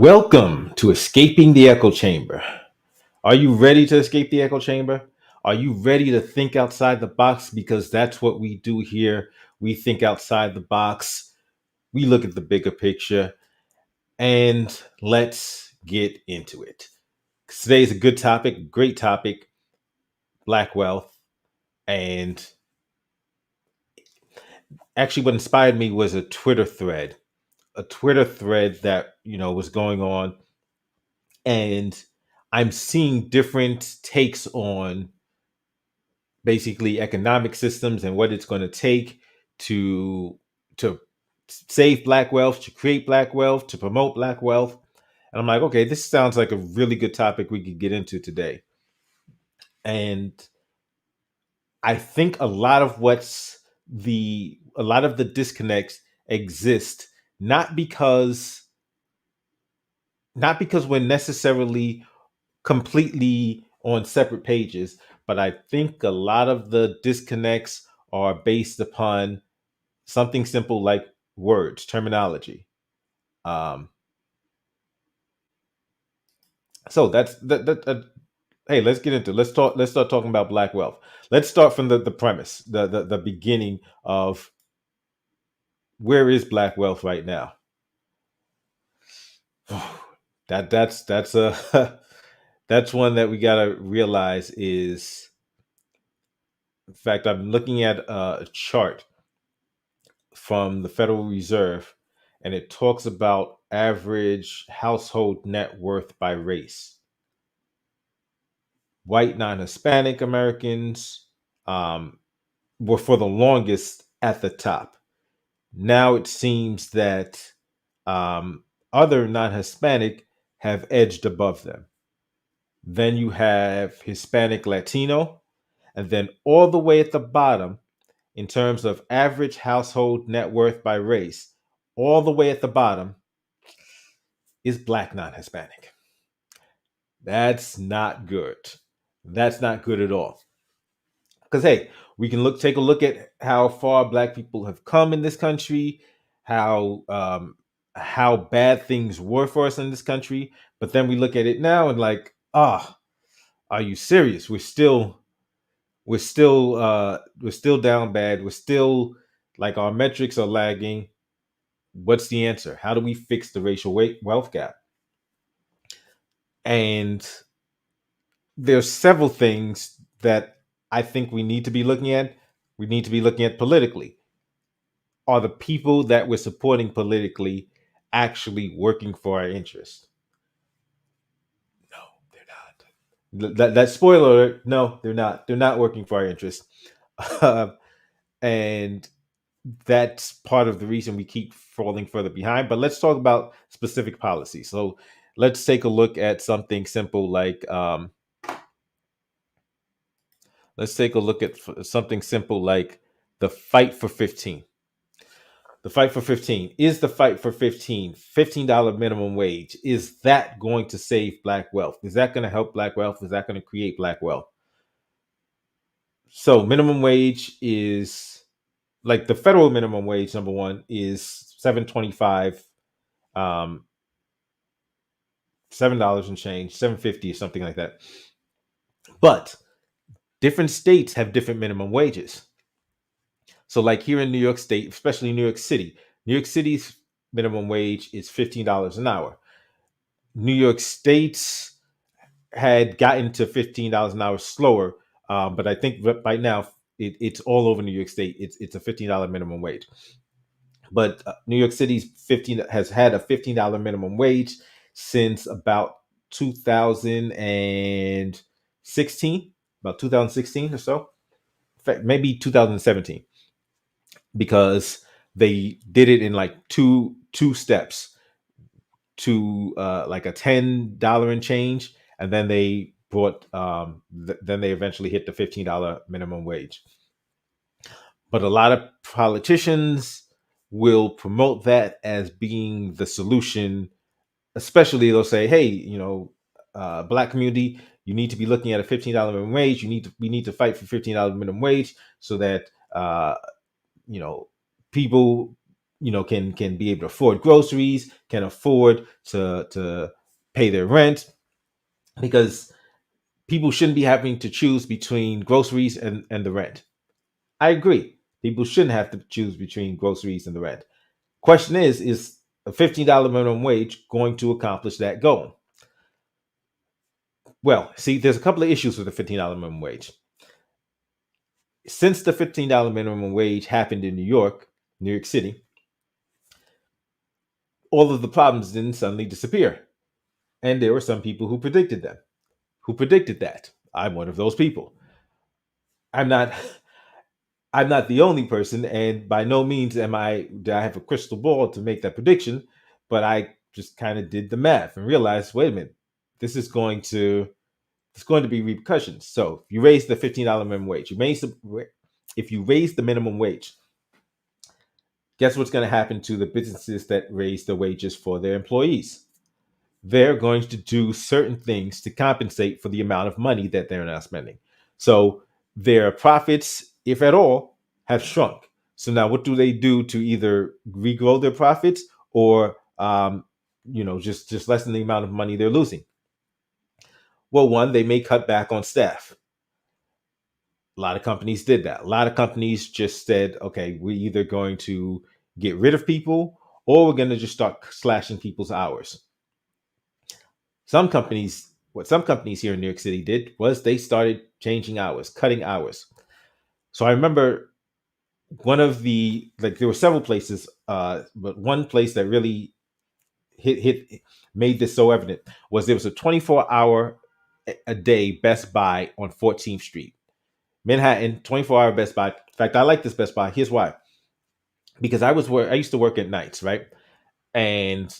Welcome to Escaping the Echo Chamber. Are you ready to escape the echo chamber? Are you ready to think outside the box? Because that's what we do here. We think outside the box, we look at the bigger picture, and let's get into it. Today's a good topic, great topic, Black wealth. And actually, what inspired me was a Twitter thread that, was going on. And I'm seeing different takes on basically economic systems and what it's going to take to to save black wealth, to create black wealth, to promote black wealth. And I'm like, okay, this sounds like a really good topic we could get into today. And I think a lot of the disconnects exist not because not because we're necessarily completely on separate pages, but I think a lot of the disconnects are based upon something simple like words, terminology. Um, so that's that. Hey, let's get into it. Let's talk. Let's start talking about black wealth. Let's start from the premise, the beginning of where is black wealth right now. That's a that's one that we gotta realize is. In fact, I'm looking at a chart from the Federal Reserve, and it talks about average household net worth by race. White non-Hispanic Americans were for the longest at the top. Now it seems that other non-Hispanic have edged above them. Then you have Hispanic Latino, and then all the way at the bottom, in terms of average household net worth by race, all the way at the bottom is Black non-Hispanic. That's not good. That's not good at all. Because hey, we can take a look at how far Black people have come in this country, how how bad things were for us in this country, but then we look at it now and like, are you serious? We're still down bad. We're still like our metrics are lagging. What's the answer? How do we fix the racial wealth gap? And there's several things that I think we need to be looking at. We need to be looking at politically. Are the people that we're supporting politically actually working for our interest? No, they're not. That spoiler alert, no, they're not. They're not working for our interest. And that's part of the reason we keep falling further behind. But let's talk about specific policies. So let's take a look at something simple like the fight for 15. The fight for 15 is the fight for $15 minimum wage. Is that going to save black wealth? Is that going to help black wealth? Is that going to create black wealth? So minimum wage is like the federal minimum wage. Number one is $7.25, $7 and change, $7.50 or something like that. But different states have different minimum wages. So, like here in New York State, especially New York City's minimum wage is $15 an hour. New York State's had gotten to $15 an hour slower, but I think right now it's all over New York State. It's a $15 minimum wage. But New York City's 15 has had a $15 minimum wage since about 2016, about 2016 or so. In fact, maybe 2017, because they did it in like two steps to like a $10 and change, and then they brought then they eventually hit the $15 minimum wage. But a lot of politicians will promote that as being the solution. Especially they'll say, hey, black community, you need to be looking at a $15 minimum wage. We need to fight for $15 minimum wage so that you know people can be able to afford groceries, can afford to pay their rent, because people shouldn't be having to choose between groceries and the rent. I agree. People shouldn't have to choose between groceries and the rent. Question is a $15 minimum wage going to accomplish that goal? Well, see, there's a couple of issues with the $15 minimum wage. Since the $15 minimum wage happened in New York City, all of the problems didn't suddenly disappear. And there were some people who predicted them, who predicted that. I'm one of those people. I'm not I'm not the only person, and by no means do I have a crystal ball to make that prediction, but I just kind of did the math and realized, wait a minute, this is going to there's going to be repercussions. So if you raise the $15 minimum wage, if you raise the minimum wage, guess what's going to happen to the businesses that raise the wages for their employees? They're going to do certain things to compensate for the amount of money that they're now spending. So their profits, if at all, have shrunk. So now what do they do to either regrow their profits or just lessen the amount of money they're losing? Well, one, they may cut back on staff. A lot of companies did that. A lot of companies just said, okay, we're either going to get rid of people or we're going to just start slashing people's hours. What some companies here in New York City did was they started changing hours, cutting hours. So I remember there were several places, but one place that really hit made this so evident was there was a 24-hour a day Best Buy on 14th Street, Manhattan. 24-hour Best Buy. In fact, I like this Best Buy. Here's why: because I used to work at nights, right? And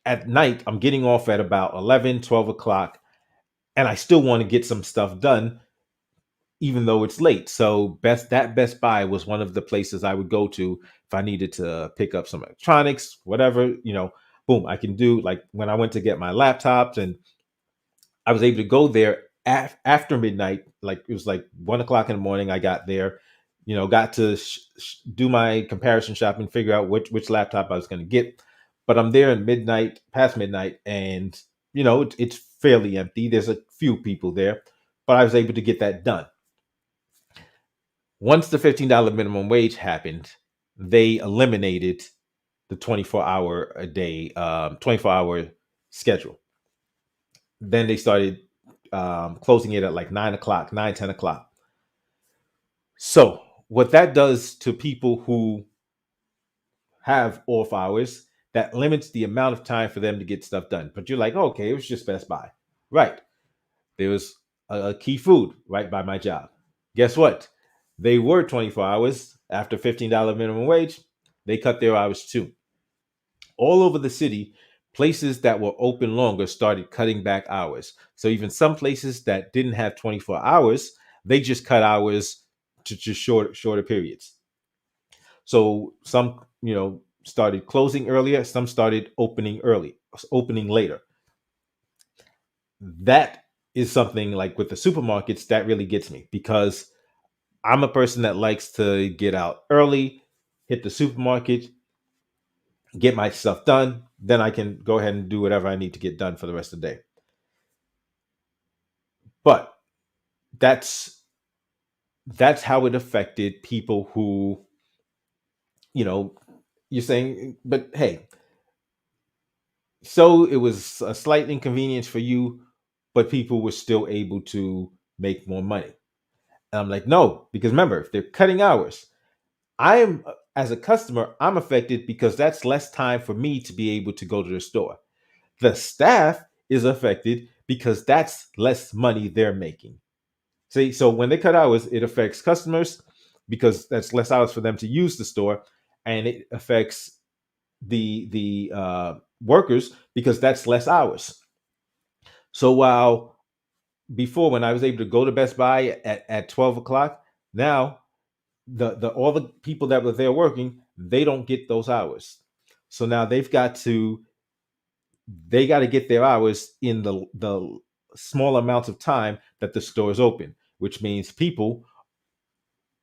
at night, I'm getting off at about 11, 12 o'clock, and I still want to get some stuff done, even though it's late. So Best Buy was one of the places I would go to if I needed to pick up some electronics, whatever, boom, I can do. Like when I went to get my laptops, and I was able to go there after midnight. Like it was like 1 o'clock in the morning. I got there, got to do my comparison shopping, figure out which laptop I was going to get. But I'm there at midnight, past midnight, and it's fairly empty. There's a few people there, but I was able to get that done. Once the $15 minimum wage happened, they eliminated the 24-hour a day, 24-hour schedule. Then they started closing it at like 9 o'clock, 10 o'clock. So what that does to people who have off hours, that limits the amount of time for them to get stuff done. But you're like, oh, okay, it was just Best Buy. Right. There was a Key Food right by my job. Guess what? They were 24 hours after $15 minimum wage. They cut their hours too. All over the city, places that were open longer started cutting back hours. So even some places that didn't have 24 hours, they just cut hours to just shorter periods. So some, started closing earlier, some started opening later. That is something like with the supermarkets that really gets me, because I'm a person that likes to get out early, hit the supermarket, get my stuff done, then I can go ahead and do whatever I need to get done for the rest of the day. But that's how it affected people who, you're saying, but hey, so it was a slight inconvenience for you, but people were still able to make more money. And I'm like, no, because remember, if they're cutting hours, as a customer, I'm affected because that's less time for me to be able to go to the store. The staff is affected because that's less money they're making. See, so when they cut hours, it affects customers because that's less hours for them to use the store, and it affects the workers because that's less hours. So while before, when I was able to go to Best Buy at 12 o'clock, now the all the people that were there working, they don't get those hours. So now they got to get their hours in the small amounts of time that the store is open, which means people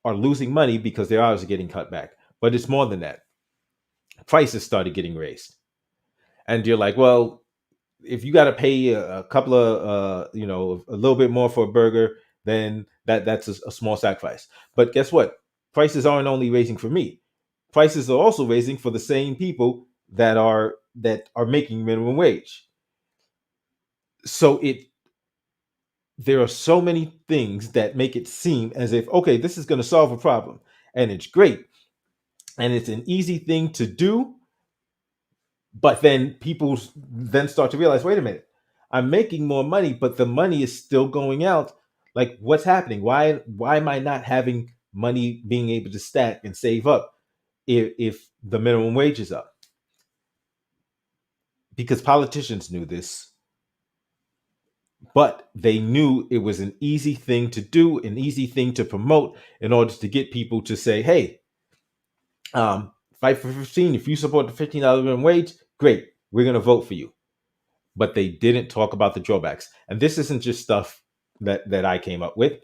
are losing money because their hours are getting cut back. But it's more than that. prices started getting raised. And you're like, well, if you got to pay a couple of, a little bit more for a burger, then that's a small sacrifice. But guess what? Prices aren't only raising for me. Prices are also raising for the same people that are making minimum wage. So there are so many things that make it seem as if, okay, this is going to solve a problem, and it's great, and it's an easy thing to do. But then people then start to realize, wait a minute, I'm making more money, but the money is still going out. Like, what's happening? Why am I not having money being able to stack and save up if the minimum wage is up? Because politicians knew this, but they knew it was an easy thing to do, an easy thing to promote in order to get people to say, hey, fight for 15. If you support the $15 minimum wage, great, we're going to vote for you. But they didn't talk about the drawbacks. And this isn't just stuff that I came up with,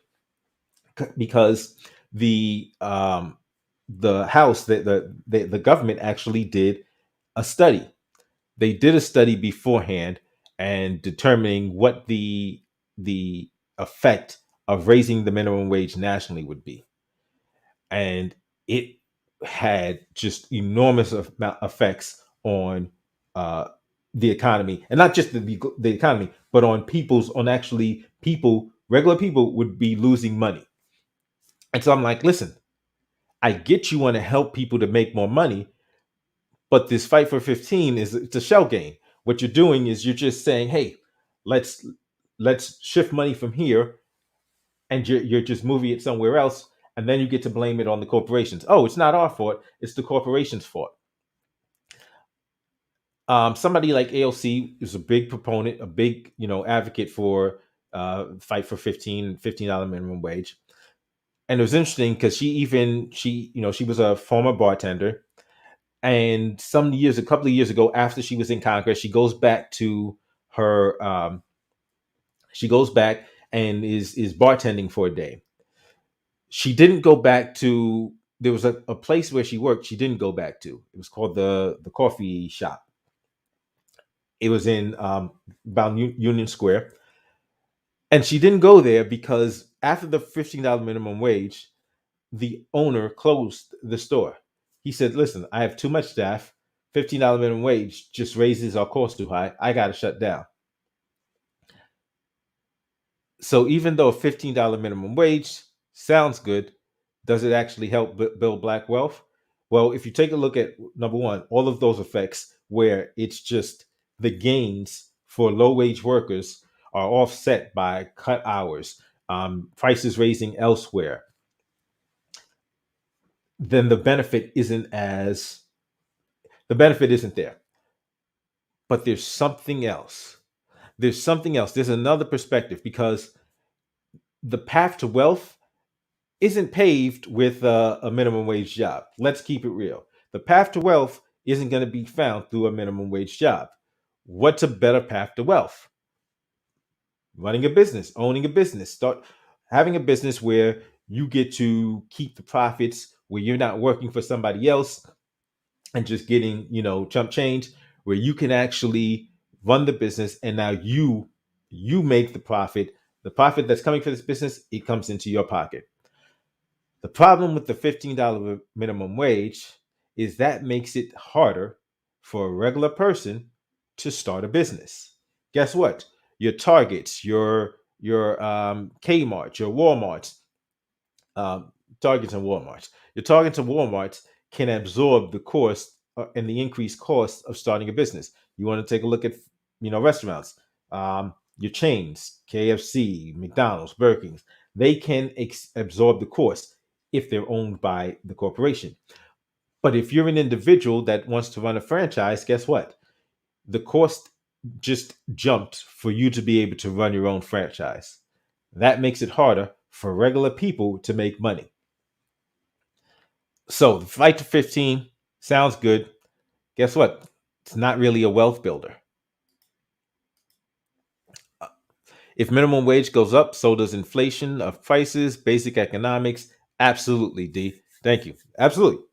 because the House, the government actually did a study. They did a study beforehand and determining what the effect of raising the minimum wage nationally would be. And it had just enormous effects on the economy, and not just the economy, but on regular people would be losing money. And so I'm like, listen, I get you want to help people to make more money, but this fight for 15 it's a shell game. What you're doing is you're just saying, hey, let's let's shift money from here, and you're just moving it somewhere else, and then you get to blame it on the corporations. Oh, it's not our fault, it's the corporations' fault. Somebody like AOC is a big proponent, a big advocate for fight for $15 minimum wage. And it was interesting because she was a former bartender, and a couple of years ago, after she was in Congress, she goes back to her she goes back and is bartending for a day. She didn't go back to There was a place where she worked she didn't go back to. It was called the coffee shop. It was in about Union Square, and she didn't go there because after the $15 minimum wage, the owner closed the store. He said, "Listen, I have too much staff. $15 minimum wage just raises our cost too high. I got to shut down." So even though a $15 minimum wage sounds good, does it actually help build black wealth? Well, if you take a look at number one, all of those effects where it's just the gains for low wage workers are offset by cut hours, prices raising elsewhere, then the benefit isn't there. But there's something else. There's another perspective, because the path to wealth isn't paved with a minimum wage job. Let's keep it real. The path to wealth isn't going to be found through a minimum wage job. What's a better path to wealth? Running a business, owning a business, start having a business where you get to keep the profits, where you're not working for somebody else and just getting, chump change, where you can actually run the business, and now you make the profit. The profit that's coming for this business, it comes into your pocket. The problem with the $15 minimum wage is that makes it harder for a regular person to start a business. Guess what? Your Targets, your Kmart, your Walmarts, um, Targets and Walmarts. Your Targets and Walmarts can absorb the cost and the increased cost of starting a business. You want to take a look at restaurants, your chains, KFC, McDonald's, Burger King. They can absorb the cost if they're owned by the corporation. But if you're an individual that wants to run a franchise, guess what? The cost just jumped for you to be able to run your own franchise. That makes it harder for regular people to make money. So the fight to 15 sounds good. Guess what? It's not really a wealth builder. If minimum wage goes up, so does inflation of prices, basic economics. Absolutely, D. Thank you. Absolutely.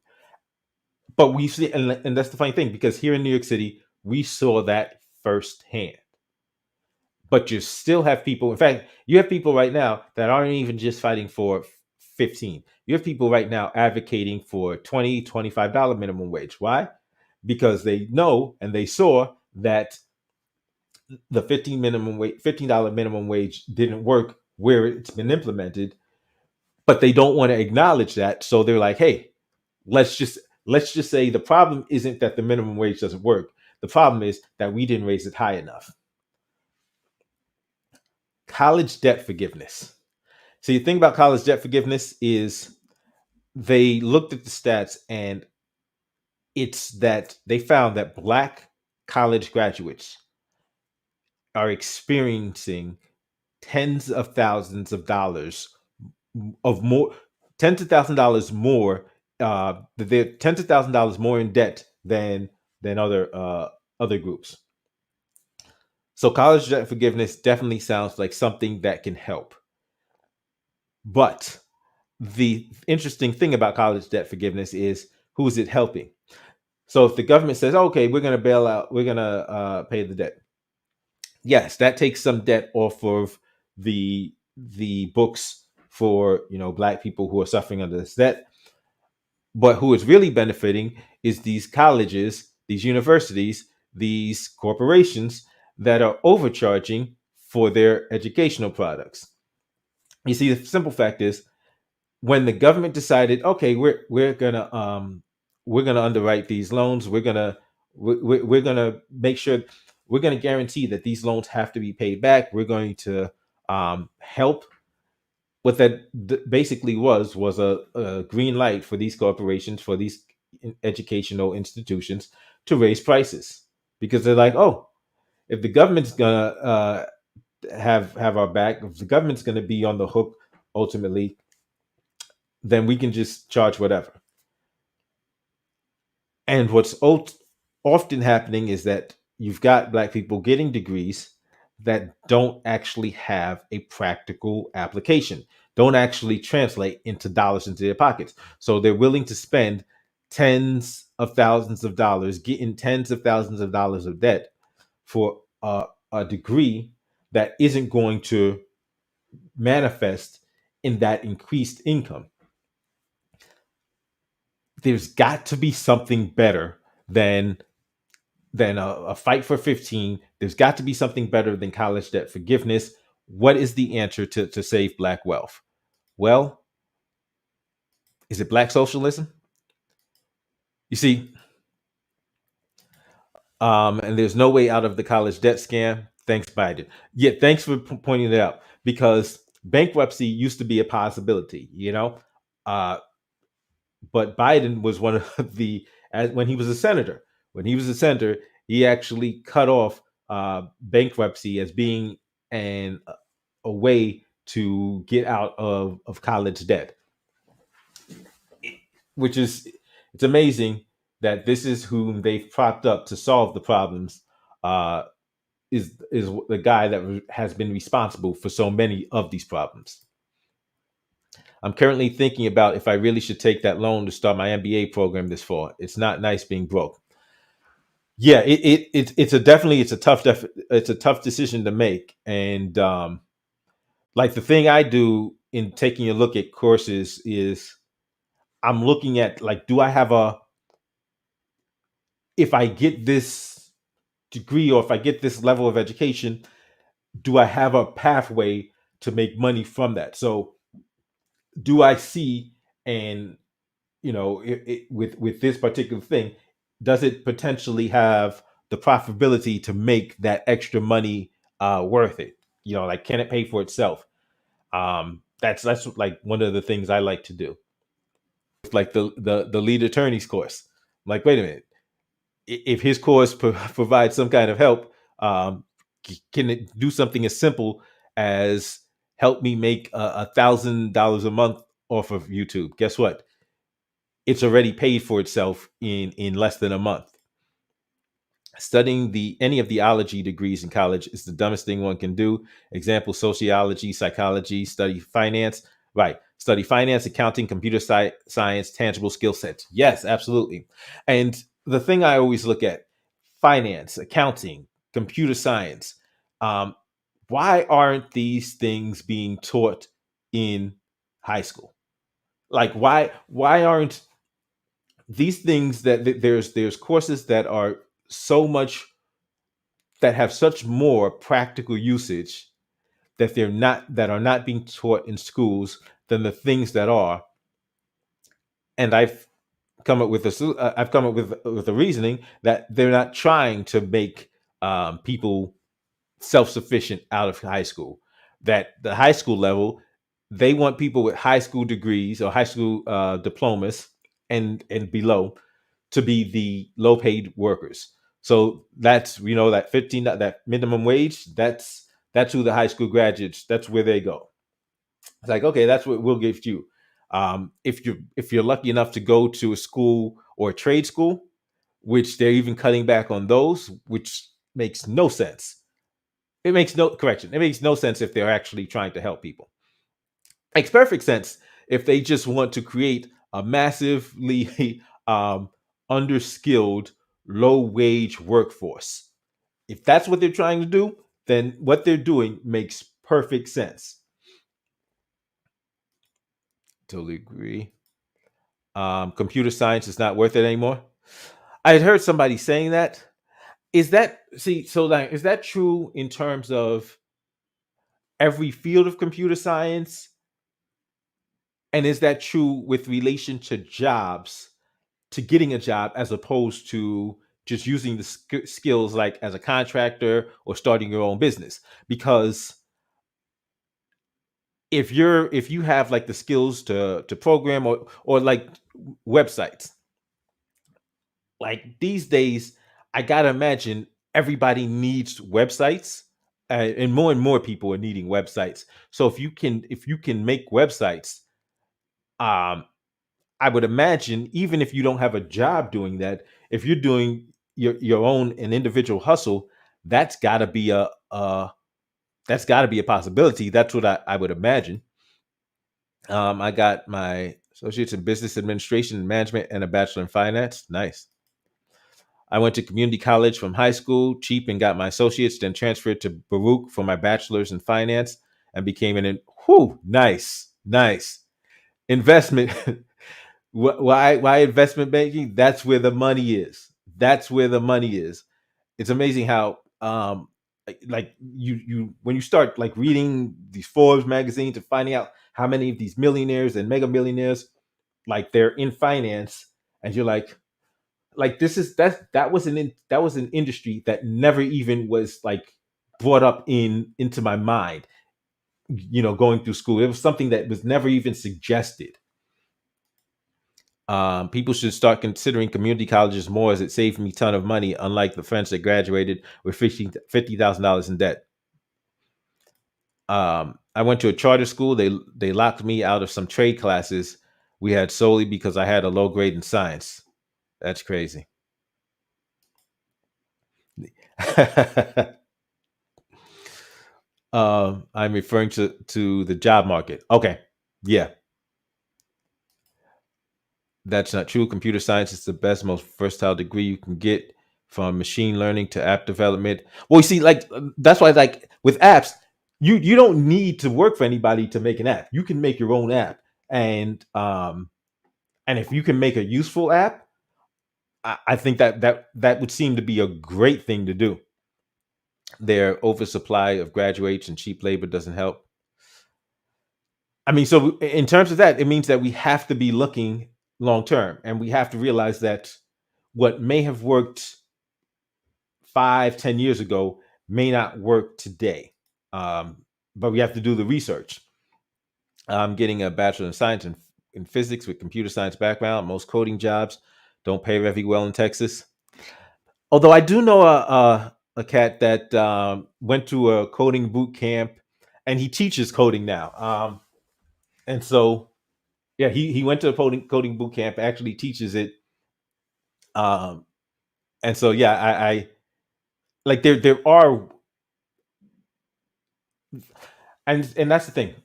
But we see, and that's the funny thing, because here in New York City, we saw that firsthand. But you still have people, in fact, you have people right now that aren't even just fighting for 15. You have people right now advocating for $20, $25 minimum wage. Why? Because they know and they saw that the $15 minimum wage didn't work where it's been implemented, but they don't want to acknowledge that. So they're like, hey, let's just let's just say the problem isn't that the minimum wage doesn't work. The problem is that we didn't raise it high enough. College debt forgiveness. So you think about college debt forgiveness is they looked at the stats, and it's that they found that black college graduates are experiencing tens of thousands of dollars of more, $10,000 more, they're $10,000 more in debt than other groups. So college debt forgiveness definitely sounds like something that can help. But the interesting thing about college debt forgiveness is, who is it helping? So if the government says, okay, we're going to bail out, we're going to pay the debt. Yes, that takes some debt off of the books for, black people who are suffering under this debt. But who is really benefiting is these colleges, these universities, these corporations that are overcharging for their educational products. You see, the simple fact is, when the government decided, okay, we're gonna underwrite these loans, we're gonna make sure, we're gonna guarantee that these loans have to be paid back. We're going to help. What that basically was a green light for these corporations, for these educational institutions, to raise prices, because they're like, oh, if the government's gonna have our back, if the government's gonna be on the hook ultimately, then we can just charge whatever. And what's often happening is that you've got black people getting degrees that don't actually have a practical application, don't actually translate into dollars into their pockets. So they're willing to spend tens of thousands of dollars, get in tens of thousands of dollars of debt for a degree that isn't going to manifest in that increased income. There's got to be something better than a fight for 15. There's got to be something better than college debt forgiveness. What is the answer to save black wealth? Well, is it black socialism? You see, and there's no way out of the college debt scam. Thanks, Biden. Yeah, thanks for pointing it out, because bankruptcy used to be a possibility, uh, but Biden was one of when he was a senator. When he was a senator, he actually cut off bankruptcy as being a way to get out of college debt, which is, it's amazing that this is whom they've propped up to solve the problems. Is the guy that has been responsible for so many of these problems. I'm currently thinking about if I really should take that loan to start my MBA program this fall. It's not nice being broke. Yeah, it's a tough decision to make. And like, the thing I do in taking a look at courses is, I'm looking at, like, do I have if I get this degree, or if I get this level of education, do I have a pathway to make money from that? So do I see, and with this particular thing, does it potentially have the profitability to make that extra money worth it? Like, can it pay for itself? That's like one of the things I like to do. It's like the lead attorney's course. I'm like, wait a minute, if his course provides some kind of help, can it do something as simple as help me make $1,000 a month off of YouTube? Guess what? It's already paid for itself in less than a month. Studying any of the ology degrees in college is the dumbest thing one can do. Example: sociology, psychology, study finance. Right. study finance, accounting, computer science, tangible skill sets. Yes, absolutely. And the thing I always look at: finance, accounting, computer science. Um, why aren't these things being taught in high school? Like, why aren't these things there's courses that are so much that have such more practical usage that are not being taught in schools than the things that are. And I've come up with a reasoning that they're not trying to make people self-sufficient out of high school. That the high school level, they want people with high school degrees or high school diplomas and below to be the low paid workers. So that's, that 15, that minimum wage, that's who the high school graduates, that's where they go. It's like, okay, that's what we'll give you. If you're lucky enough to go to a school or a trade school, which they're even cutting back on those, which makes no sense. It makes no correction. It makes no sense if they're actually trying to help people. It makes perfect sense if they just want to create a massively underskilled, low wage workforce. If that's what they're trying to do, then what they're doing makes perfect sense. Totally agree. Computer science is not worth it anymore. I had heard somebody saying that. Is that see? So, like, is that true in terms of every field of computer science, and is that true with relation to jobs, to getting a job, as opposed to just using the skills like as a contractor or starting your own business? Because if you have like the skills to program or like websites, like these days, I gotta imagine everybody needs websites, and more people are needing websites. So if you can make websites, um, I would imagine even if you don't have a job doing that, if you're doing your own an individual hustle, that's gotta be a possibility. That's what I would imagine. I got my associates in business administration and management and a bachelor in finance. Nice. I went to community college from high school, cheap, and got my associates, then transferred to Baruch for my bachelor's in finance and became whew, nice, nice. Investment. Why investment banking? That's where the money is. That's where the money is. It's amazing how like you when you start like reading these Forbes magazines and finding out how many of these millionaires and mega millionaires, like, they're in finance, and you're like this is that was an industry that never even was like brought up into my mind, going through school. It was something that was never even suggested. People should start considering community colleges more, as it saved me a ton of money, unlike the friends that graduated with $50,000 in debt. I went to a charter school. They locked me out of some trade classes we had solely because I had a low grade in science. That's crazy. I'm referring to the job market. Okay, yeah, that's not true. Computer science is the best, most versatile degree you can get, from machine learning to app development. Well, you see, like, that's why, like, with apps, you don't need to work for anybody to make an app. You can make your own app, and if you can make a useful app, I think that would seem to be a great thing to do. Their oversupply of graduates and cheap labor doesn't help. I mean, so in terms of that, it means that we have to be looking long term, and we have to realize that what may have worked 5, 10 years ago may not work today. Um, but we have to do the research. I'm getting a bachelor in science in physics with computer science background. Most coding jobs don't pay very well in Texas. Although I do know a cat that went to a coding boot camp, and he teaches coding now. And so, yeah, he went to a coding boot camp, actually teaches it. Um, and so, yeah, I like there are, and that's the thing.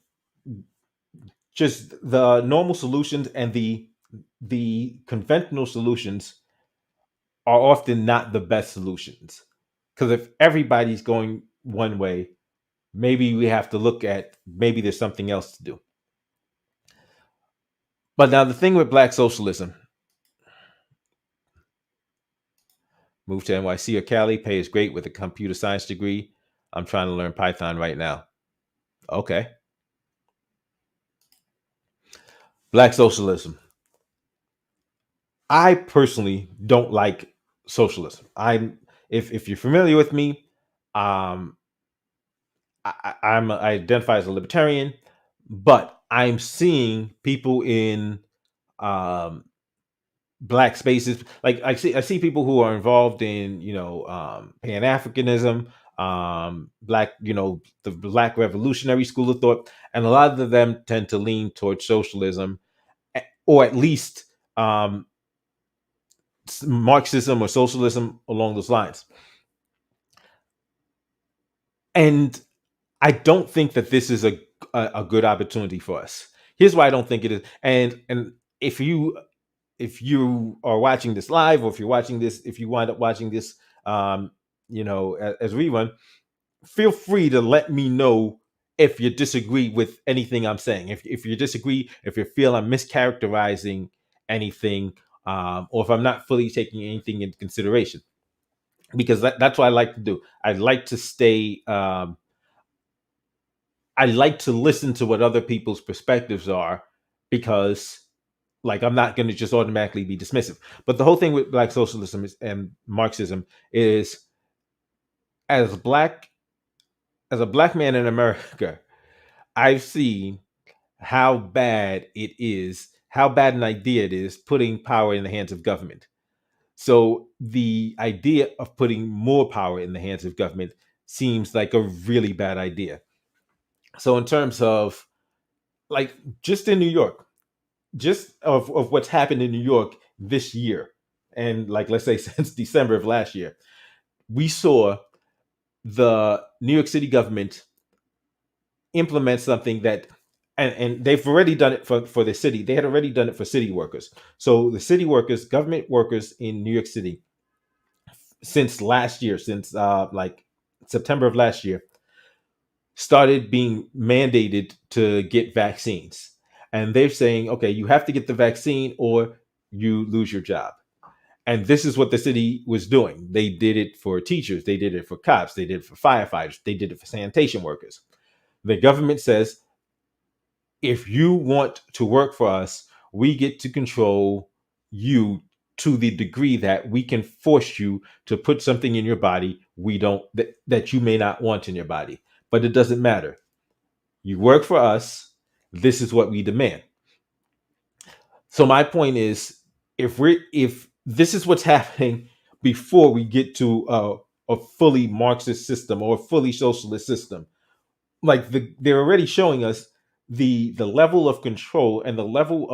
just the normal solutions and the conventional solutions are often not the best solutions. Because if everybody's going one way, maybe we have to look at maybe there's something else to do. But now the thing with black socialism, move to NYC or Cali, pay is great with a computer science degree. I'm trying to learn Python right now. Okay. Black socialism. I personally don't like socialism. I'm if you're familiar with me, um, I identify as a libertarian, but I'm seeing people in um, black spaces. Like I see people who are involved in Pan Africanism, black the Black Revolutionary School of Thought, and a lot of them tend to lean towards socialism, or at least um, Marxism or socialism along those lines. And I don't think that this is a good opportunity for us. Here's why I don't think it is. And if you are watching this live, or if you wind up watching this, as rerun, feel free to let me know if you disagree with anything I'm saying. If you disagree, if you feel I'm mischaracterizing anything, or if I'm not fully taking anything into consideration, because that's what I like to do. I like to stay. I like to listen to what other people's perspectives are, because like I'm not going to just automatically be dismissive. But the whole thing with black socialism and Marxism is, as black as a black man in America, I've seen how bad an idea it is putting power in the hands of government. So the idea of putting more power in the hands of government seems like a really bad idea. So in terms of, like, just in New York, just of what's happened in New York this year, and like let's say since December of last year, we saw the New York City government implement something that, and they've already done it for the city. They had already done it for city workers. So the city workers, government workers in New York City, since last year, since like September of last year, started being mandated to get vaccines. And they're saying, okay, you have to get the vaccine or you lose your job. And this is what the city was doing. They did it for teachers, they did it for cops, they did it for firefighters, they did it for sanitation workers. The government says, if you want to work for us, we get to control you to the degree that we can force you to put something in your body we don't that you may not want in your body. But it doesn't matter. You work for us. This is what we demand. So my point is, if this is what's happening before we get to a fully Marxist system or a fully socialist system, like they're already showing us the level of control and the level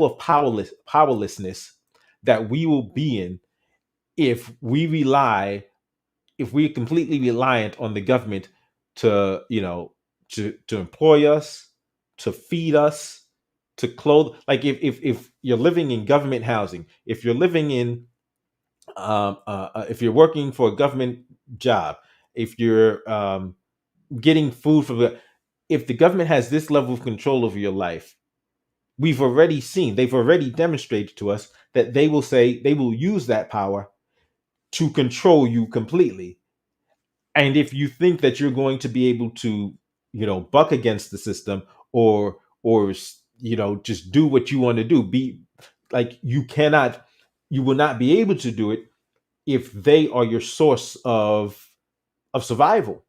of powerlessness that we will be in if we rely if we're completely reliant on the government to to employ us, to feed us, to clothe. Like if you're living in government housing, if you're living in if you're working for a government job, if you're getting food from if the government has this level of control over your life, they've already demonstrated to us that they will use that power to control you completely. And if you think that you're going to be able to, buck against the system, or just do what you want to do, be like, you will not be able to do it if they are your source of survival.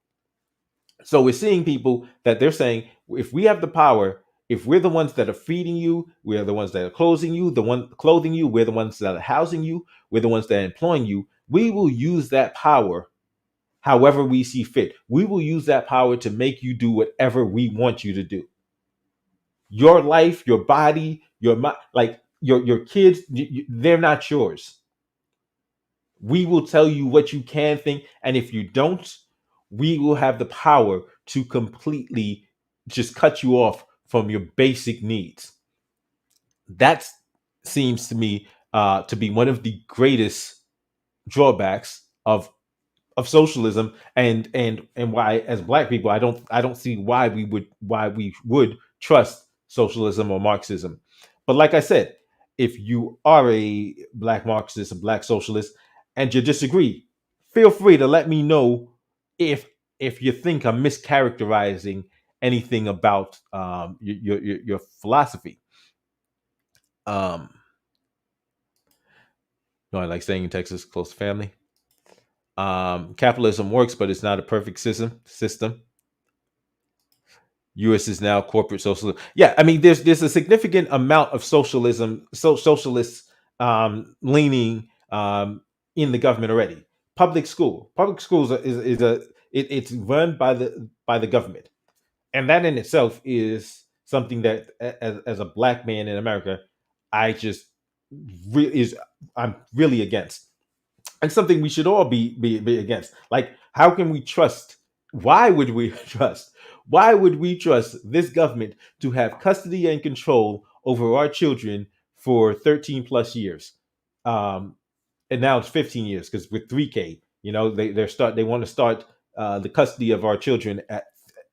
So we're seeing people that they're saying, if we have the power, if we're the ones that are feeding you, we're the ones that are clothing you, we're the ones that are housing you, we're the ones that are employing you, we will use that power however we see fit. We will use that power to make you do whatever we want you to do. Your life, your body, like your kids, they're not yours. We will tell you what you can think, and if you don't, we will have the power to completely just cut you off from your basic needs. That seems to me to be one of the greatest drawbacks of socialism, and why, as black people, I don't see why we would trust socialism or Marxism. But like I said, if you are a black Marxist, a black socialist, and you disagree, feel free to let me know if you think I'm mischaracterizing anything about your philosophy. um no, I like staying in Texas, close to family. Capitalism works, but it's not a perfect system. U.S. is now corporate socialism. Yeah, I mean, there's a significant amount of socialism, socialist leaning in the government already. Public schools is it's run by the government, and that in itself is something that, as a black man in America, I just is I'm really against, and something we should all be against. Like, how can we trust? Why would we trust? Why would we trust this government to have custody and control over our children for 13 plus years? Um, and now it's 15 years, because with 3K, they want to start the custody of our children at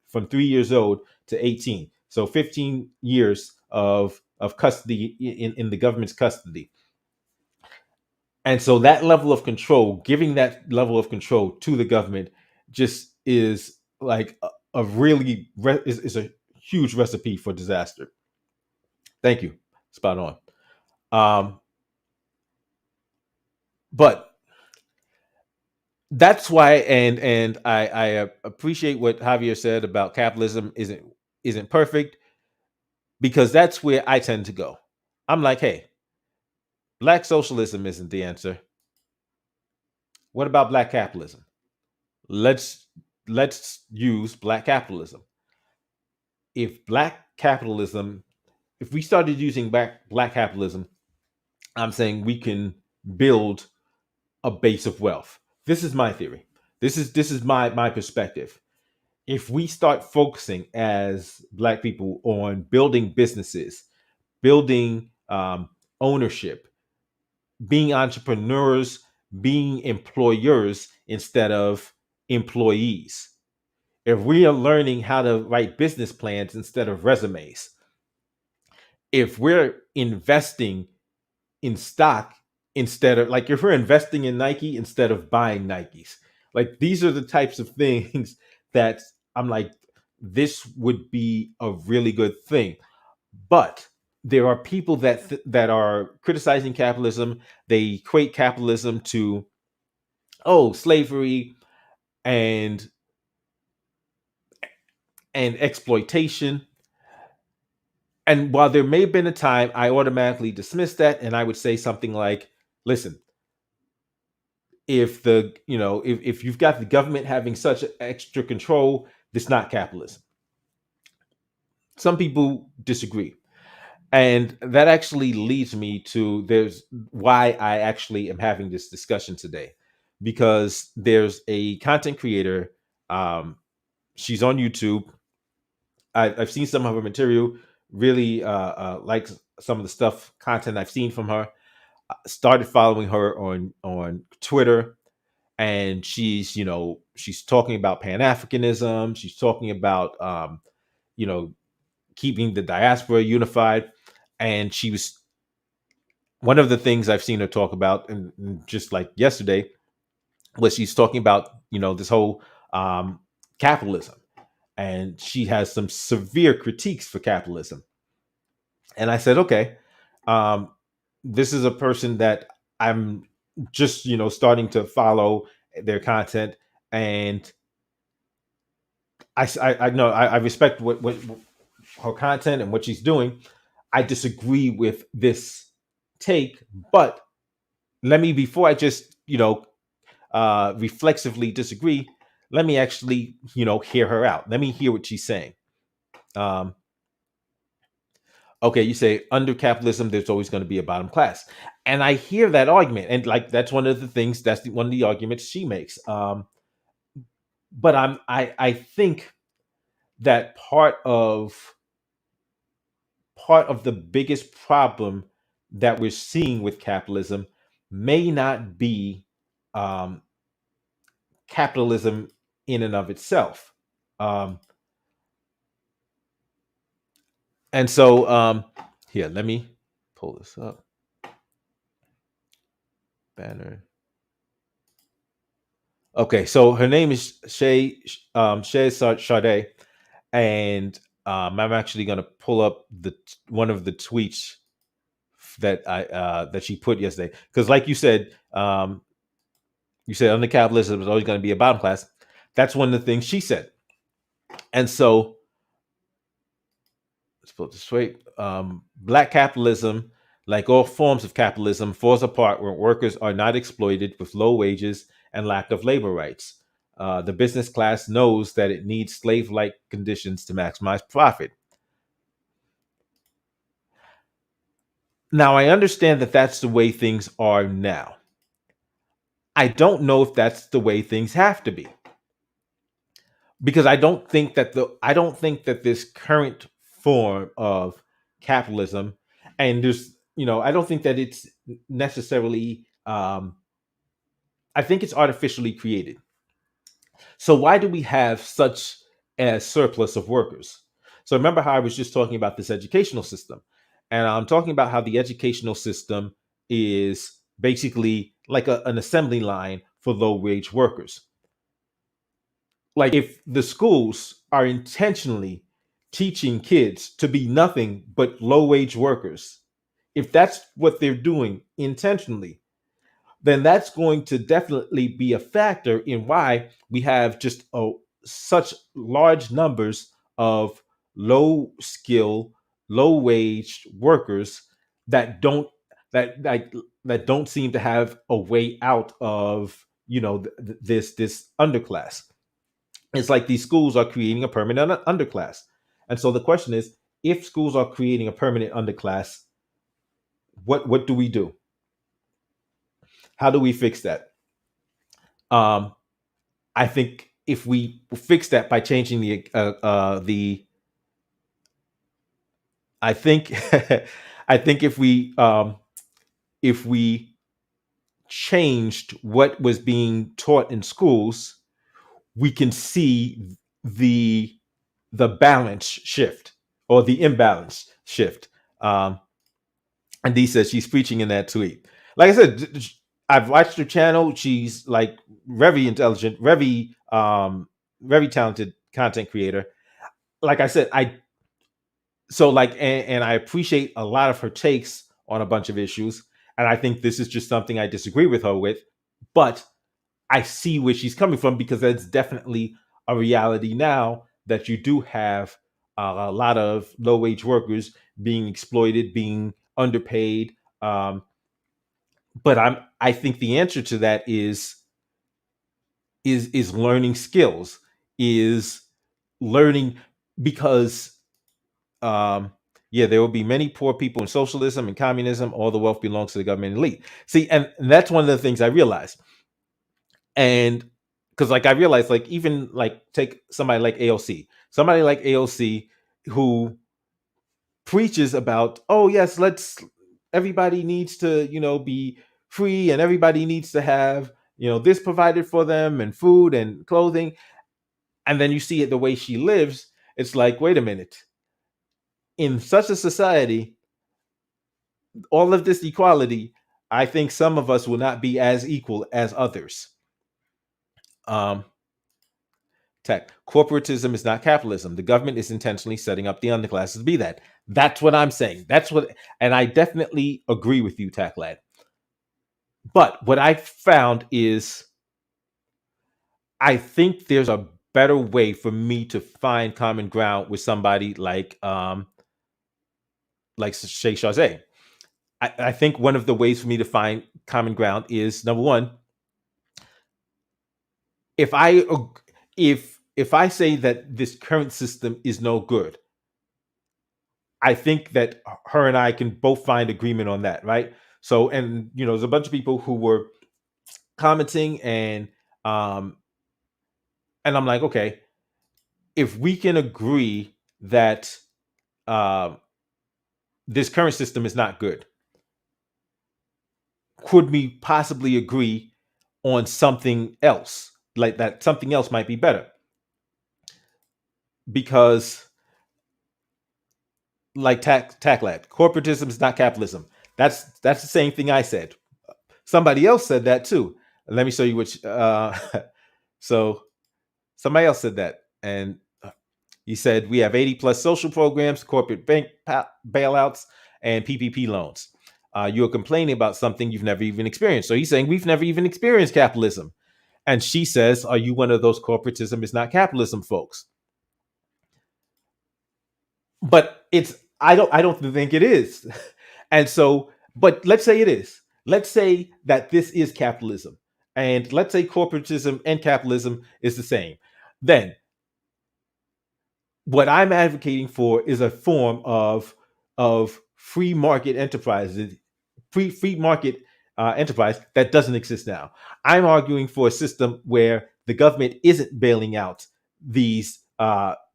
from 3 years old to 18. So 15 years of custody in the government's custody. And so that level of control, giving that level of control to the government, just is like a really is a huge recipe for disaster. Thank you. Spot on. Um, but that's why, and I appreciate what Javier said about capitalism isn't perfect, because that's where I tend to go. I'm like, hey, black socialism isn't the answer. What about black capitalism? Let's let's use black capitalism. If black capitalism, if we started using black capitalism, I'm saying we can build a base of wealth. This is my theory. This is my perspective. If we start focusing as black people on building businesses, building ownership, being entrepreneurs, being employers instead of employees, if we are learning how to write business plans instead of resumes, if we're investing in stock instead of, like, if we're investing in Nike instead of buying Nikes, like, these are the types of things that I'm like, this would be a really good thing. But there are people that are criticizing capitalism. They equate capitalism to, oh, slavery and exploitation. And while there may have been a time I automatically dismissed that, and I would say something like, listen, if you've got the government having such extra control, it's not capitalism. Some people disagree. And that actually leads me to there's why I actually am having this discussion today. Because there's a content creator, she's on YouTube. I've seen some of her material, really like some of the content I've seen from her. Started following her on Twitter, and she's talking about Pan-Africanism. She's talking about you know keeping the diaspora unified, and she was one of the things I've seen her talk about, and just like yesterday, was she's talking about this whole capitalism, and she has some severe critiques for capitalism. And I said, okay, um, this is a person that I'm just starting to follow their content, and I know I respect what her content and what she's doing. I disagree with this take, but let me, before I just reflexively disagree, let me actually hear her out. Let me hear what she's saying. Um, okay, you say under capitalism, there's always going to be a bottom class, and I hear that argument, and like that's one of the things. That's one of the arguments she makes. But I think that part of the biggest problem that we're seeing with capitalism may not be um, capitalism in and of itself. Um, and so, here, let me pull this up. Banner. Okay, so her name is Shay Sade, and I'm actually going to pull up the one of the tweets that she put yesterday, because, like you said under capitalism is always going to be a bottom class. That's one of the things she said, and so let's put it this way: black capitalism, like all forms of capitalism, falls apart when workers are not exploited with low wages and lack of labor rights. The business class knows that it needs slave-like conditions to maximize profit. Now, I understand that that's the way things are now. I don't know if that's the way things have to be, because I don't think that this current form of capitalism, and there's I don't think that it's necessarily I think it's artificially created. So why do we have such a surplus of workers? So remember how I was just talking about this educational system, and I'm talking about how the educational system is basically like an assembly line for low wage workers. Like, if the schools are intentionally teaching kids to be nothing but low wage workers, if that's what they're doing intentionally, then that's going to definitely be a factor in why we have just such large numbers of low skill, low wage workers that don't that like that don't seem to have a way out of this underclass. It's like these schools are creating a permanent underclass. And so the question is, if schools are creating a permanent underclass, what do we do? How do we fix that? Um, I think if we fix that by changing the I think I think if we changed what was being taught in schools, we can see the balance shift, or the imbalance shift. Um, and Dee says she's preaching in that tweet. Like I said, I've watched her channel. She's like very intelligent, very talented content creator. Like I said, and I appreciate a lot of her takes on a bunch of issues. And I think this is just something I disagree with her with, but I see where she's coming from, because that's definitely a reality now, that you do have a lot of low wage workers being exploited, being underpaid. But I think the answer to that is learning skills, is learning, because yeah, there will be many poor people in socialism and communism. All the wealth belongs to the government elite. See, and that's one of the things I realized. And because, like, I realized, like, even like take somebody like AOC, who preaches about, oh yes, everybody needs to be free, and everybody needs to have this provided for them, and food and clothing. And then you see it the way she lives. It's like, wait a minute, in such a society, all of this equality, I think some of us will not be as equal as others. um Tech. Corporatism is not capitalism. The government is intentionally setting up the underclasses to be that. That's what I'm saying. And I definitely agree with you, Tech Lad. But what I found is, I think there's a better way for me to find common ground with somebody like Shay Chazé. I think one of the ways for me to find common ground is, number one, if I if I say that this current system is no good, I think that her and I can both find agreement on that, right? So, and there's a bunch of people who were commenting, um, and I'm like, okay, if we can agree that uh, this current system is not good, could we possibly agree on something else? Like that something else might be better. Because like Taclat, corporatism is not capitalism. That's the same thing I said. Somebody else said that too. Let me show you which so somebody else said that. And he said we have 80 plus social programs, corporate bank bailouts, and PPP loans. You're complaining about something you've never even experienced. So he's saying we've never even experienced capitalism. And she says, are you one of those corporatism is not capitalism folks? But it's I don't think it is. And so, but let's say it is. Let's say that this is capitalism. And let's say corporatism and capitalism is the same. Then what I'm advocating for is a form of free market enterprises, free market enterprise that doesn't exist now. I'm arguing for a system where the government isn't bailing out these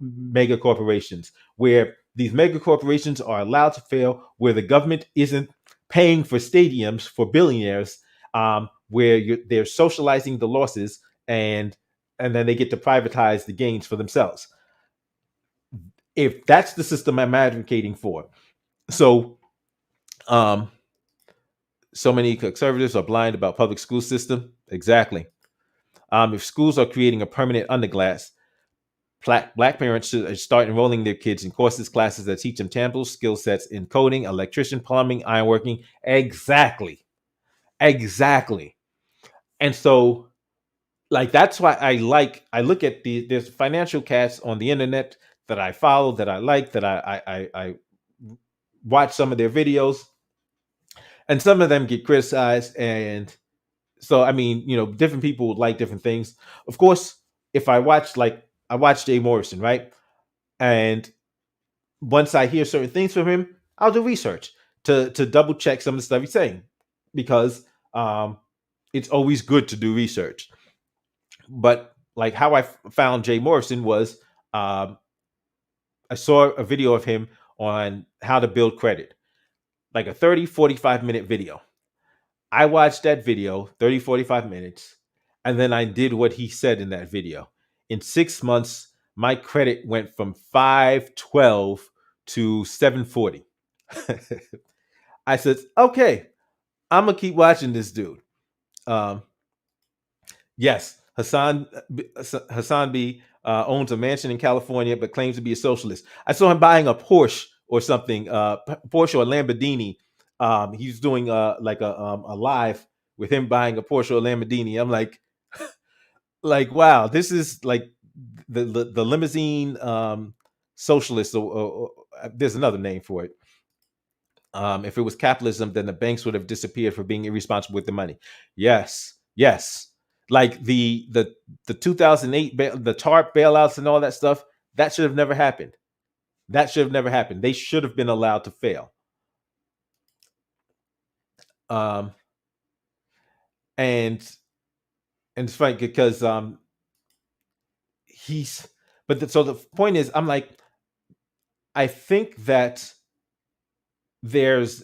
mega corporations, where these mega corporations are allowed to fail, where the government isn't paying for stadiums for billionaires, where they're socializing the losses and then they get to privatize the gains for themselves. If that's the system I'm advocating for. So um so many conservatives are blind about public school system. Exactly. If schools are creating a permanent underclass, black parents should start enrolling their kids in courses, classes that teach them tangible skill sets in coding, electrician, plumbing, ironworking. Exactly. Exactly. And so like that's why I look at there's financial cats on the internet that I follow, that I like, that I watch some of their videos, and some of them get criticized. And so I mean, different people like different things. Of course, if I watch Jay Morrison, right? And once I hear certain things from him, I'll do research to double check some of the stuff he's saying, because it's always good to do research. But like how I found Jay Morrison was, um, I saw a video of him on how to build credit, like a 30-45 minute video. I watched that video, 30-45 minutes, and then I did what he said in that video. In 6 months, my credit went from 512 to 740. I said, okay, I'm gonna keep watching this dude. Um, yes, Hassan B owns a mansion in California, but claims to be a socialist. I saw him buying a Porsche or something, Porsche or Lamborghini. He's doing like a live with him buying a Porsche or Lamborghini. I'm like, wow, this is like the limousine socialist, or there's another name for it. If it was capitalism, then the banks would have disappeared for being irresponsible with the money. Yes, yes. Like the 2008 the TARP bailouts and all that stuff, that should have never happened. That should have never happened. They should have been allowed to fail. Um, and and it's funny because he's so the point is, I'm like, I think that there's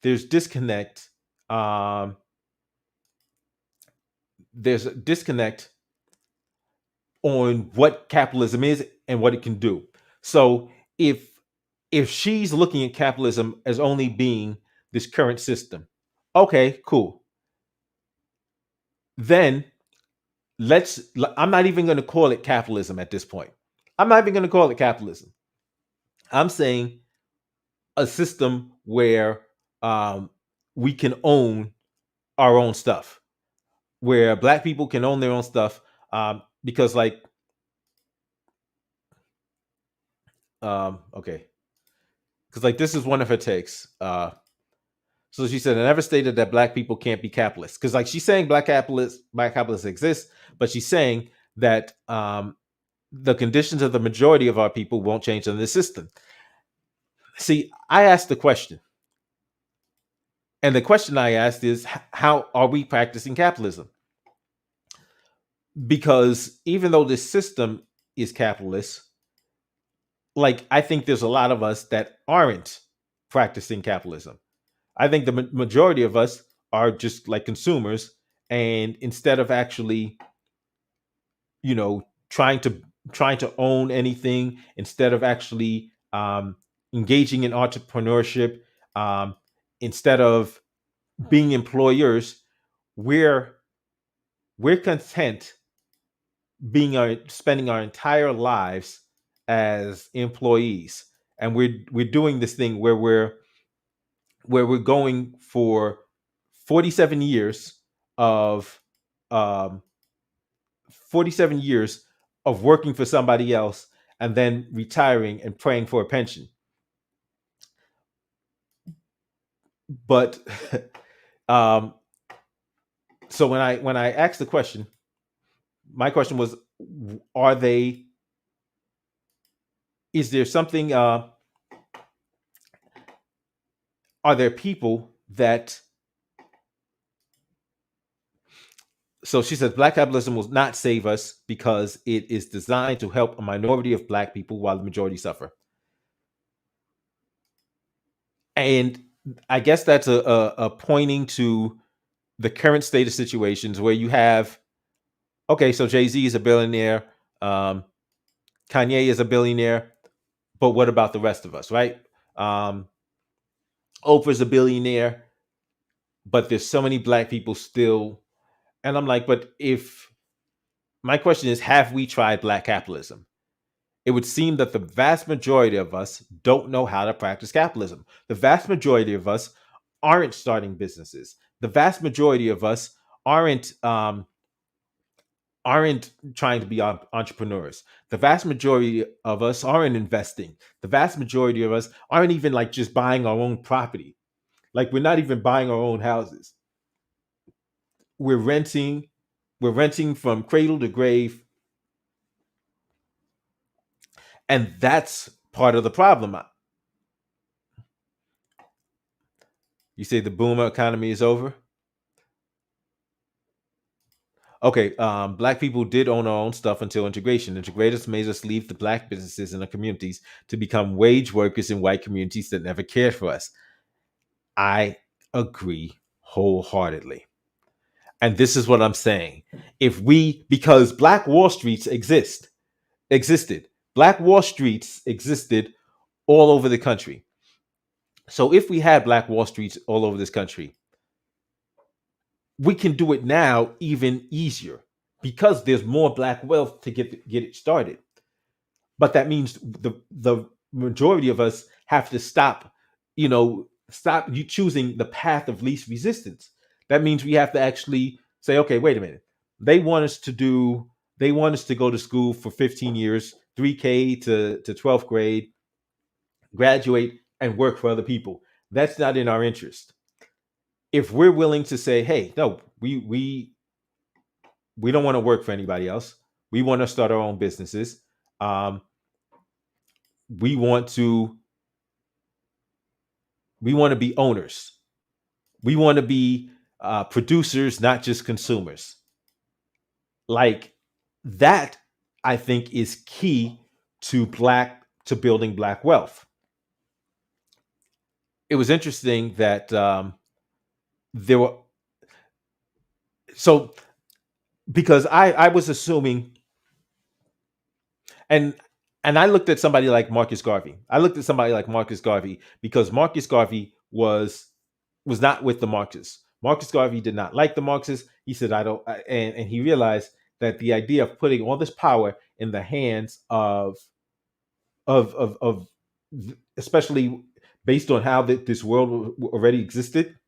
disconnect. Um, there's a disconnect on what capitalism is and what it can do. So if she's looking at capitalism as only being this current system, okay, cool. Then I'm not even going to call it capitalism at this point. I'm not even going to call it capitalism. I'm saying a system where um, we can own our own stuff, where black people can own their own stuff, because like okay, because like this is one of her takes. So she said, I never stated that black people can't be capitalists. Because like she's saying black capitalists exist, but she's saying that the conditions of the majority of our people won't change under the system. See, I asked the question. And the question I asked is, how are we practicing capitalism? Because even though this system is capitalist, like I think there's a lot of us that aren't practicing capitalism. I think the majority of us are just like consumers, and instead of actually, you know, trying to own anything, instead of actually engaging in entrepreneurship, um, instead of being employers, we're we're content being our spending our entire lives as employees, and we're doing this thing where we're going for 47 years of um 47 years of working for somebody else and then retiring and praying for a pension. But um so when I asked the question, my question was, are they is there something are there people that, so she says black capitalism will not save us because it is designed to help a minority of black people while the majority suffer. And I guess that's a pointing to the current state of situations where you have, okay, so Jay-Z is a billionaire, um, Kanye is a billionaire, but what about the rest of us, right? Um, Oprah's a billionaire, but there's so many black people still. And I'm like, but if my question is, have we tried black capitalism? It would seem that the vast majority of us don't know how to practice capitalism. The vast majority of us aren't starting businesses. The vast majority of us aren't aren't trying to be entrepreneurs. The vast majority of us aren't investing. The vast majority of us aren't even like just buying our own property. Like we're not even buying our own houses. We're renting. We're renting from cradle to grave, and that's part of the problem. You say the boomer economy is over. Okay, black people did own our own stuff until integration. Integrators made us leave the black businesses in the communities to become wage workers in white communities that never cared for us. I agree wholeheartedly. And this is what I'm saying. If we, because Black Wall Streets existed, Black Wall Streets existed all over the country. So if we had Black Wall Streets all over this country, we can do it now even easier because there's more black wealth to get it started. But that means the majority of us have to stop, stop you choosing the path of least resistance. That means we have to actually say, okay, wait a minute. They want us to do they want us to go to school for 15 years, 3K to 12th grade, graduate and work for other people. That's not in our interest. If we're willing to say, hey, no, we don't want to work for anybody else. We want to start our own businesses. Um, we want to be owners. We want to be producers, not just consumers. Like that, I think is key to building black wealth. It was interesting that there were so because I was assuming, and I looked at somebody like Marcus Garvey. I looked at somebody like Marcus Garvey because Marcus Garvey was not with the Marxists. Marcus Garvey did not like the Marxists. He said, "I don't," and he realized that the idea of putting all this power in the hands of especially based on how this world already existed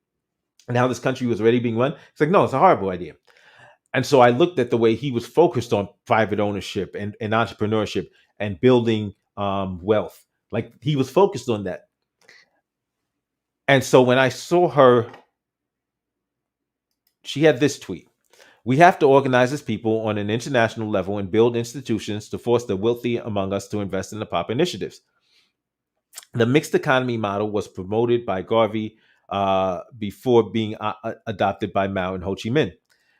and how this country was already being run, it's like no, it's a horrible idea. And so I looked at the way he was focused on private ownership and entrepreneurship and building wealth. Like he was focused on that. And so when I saw her, she had this tweet. We have to organize as people on an international level and build institutions to force the wealthy among us to invest in the proper initiatives. The mixed economy model was promoted by Garvey before being adopted by Mao and Ho Chi Minh.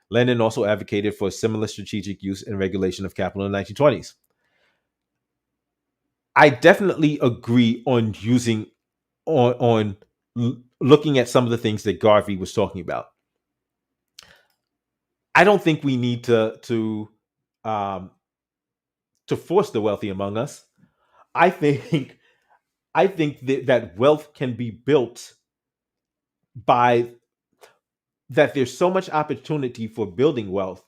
Lenin also advocated for a similar strategic use and regulation of capital in the 1920s. I definitely agree on using looking at some of the things that Garvey was talking about. I don't think we need um, to force the wealthy among us. I think I think that wealth can be built by that. There's so much opportunity for building wealth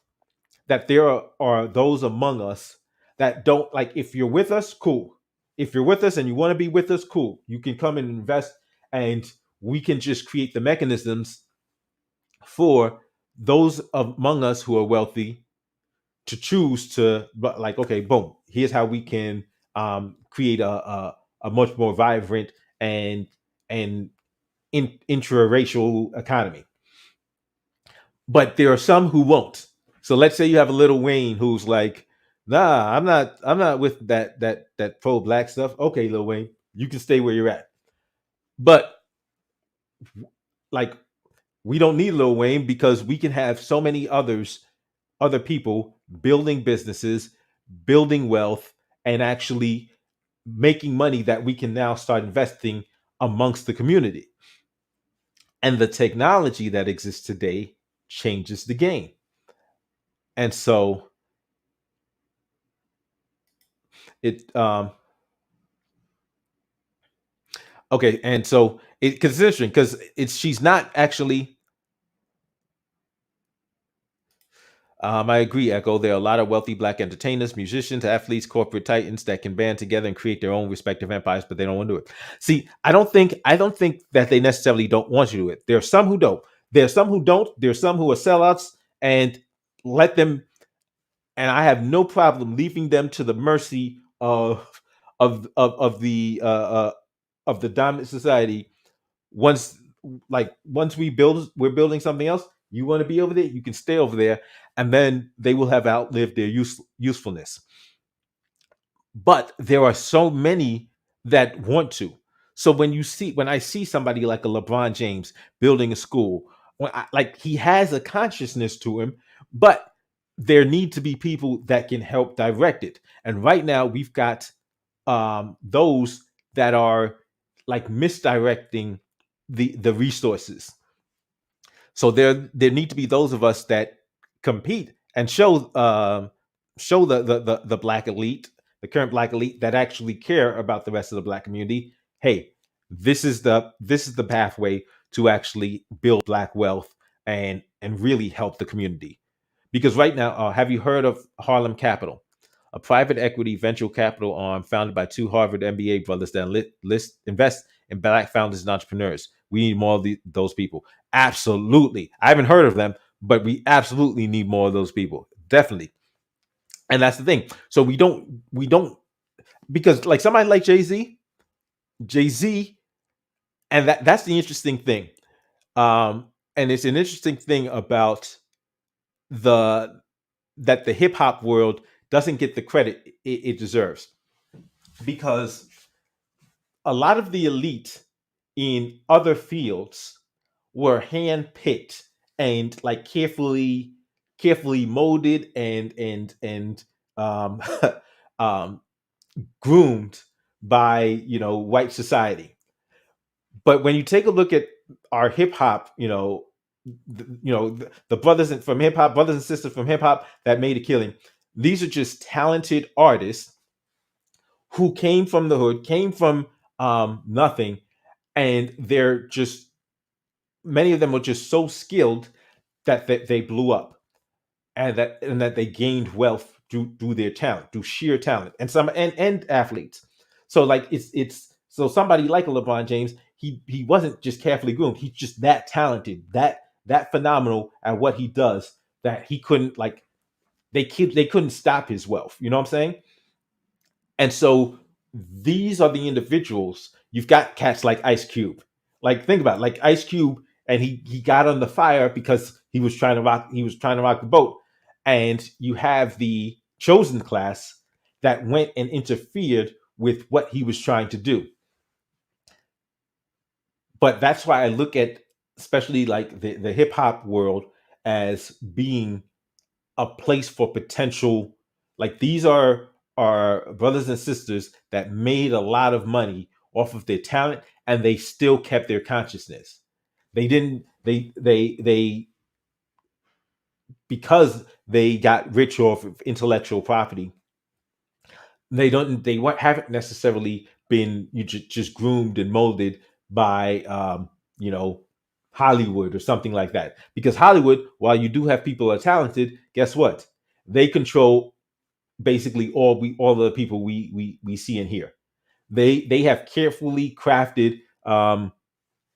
that there are those among us that don't like. If you're with us, cool. If you're with us and you want to be with us, cool. You can come and invest, and we can just create the mechanisms for those among us who are wealthy to choose to, but like, okay, boom, here's how we can create a much more vibrant and and intraracial economy. But there are some who won't. So let's say you have a Little Wayne who's like, nah, I'm not with that pro black stuff. Okay, Lil Wayne, you can stay where you're at. But like, we don't need Lil Wayne because we can have so many other people building businesses, building wealth, and actually making money that we can now start investing amongst the community. And the technology that exists today changes the game. And so it okay, and so it because it's interesting because it's she's not actually. I agree, Echo. There are a lot of wealthy black entertainers, musicians, athletes, corporate titans that can band together and create their own respective empires, but they don't want to do it. See, I don't think that they necessarily don't want to do it. There are some who don't. There are some who don't. There are some who are sellouts, and let them. And I have no problem leaving them to the mercy of the dominant society. Once once we're building something else. You want to be over there, you can stay over there, and then they will have outlived their usefulness. But there are so many that want to. So when I see somebody like a LeBron James building a school, like he has a consciousness to him, but there need to be people that can help direct it. And right now we've got those that are like misdirecting the resources. So there need to be those of us that compete and show the black elite, the current black elite that actually care about the rest of the black community. Hey, this is the pathway to actually build black wealth and really help the community. Because right now, have you heard of Harlem Capital, a private equity venture capital arm founded by two Harvard MBA brothers that invest in black founders and entrepreneurs? We need more of those people. Absolutely. I haven't heard of them, but we absolutely need more of those people. Definitely. And that's the thing. So we don't because like somebody like Jay Z, and that's the interesting thing. And it's an interesting thing about the that the hip hop world doesn't get the credit it deserves, because a lot of the elite in other fields were handpicked and like carefully molded and um, um, groomed by white society. But when you take a look at our hip hop, the brothers from hip hop, brothers and sisters from hip hop that made a killing. These are just talented artists who came from the hood, came from nothing, and they're just many of them were just so skilled that they blew up, and that they gained wealth through their talent, through sheer talent, and athletes. So like it's so somebody like a LeBron James, he wasn't just carefully groomed. He's just that talented, that phenomenal at what he does, that he couldn't like they couldn't stop his wealth. You know what I'm saying? And so these are the individuals. You've got cats like Ice Cube. Like think about it, like Ice Cube, and he got on the fire because he was trying to rock the boat. And you have the chosen class that went and interfered with what he was trying to do. But that's why I look at especially like the hip hop world as being a place for potential. Like these are brothers and sisters that made a lot of money off of their talent, and they still kept their consciousness. They didn't. They because they got rich off of intellectual property. They don't. They haven't necessarily been just groomed and molded by you know Hollywood or something like that. Because Hollywood, while you do have people who are talented, guess what? They control basically all the people we see and hear. They have carefully crafted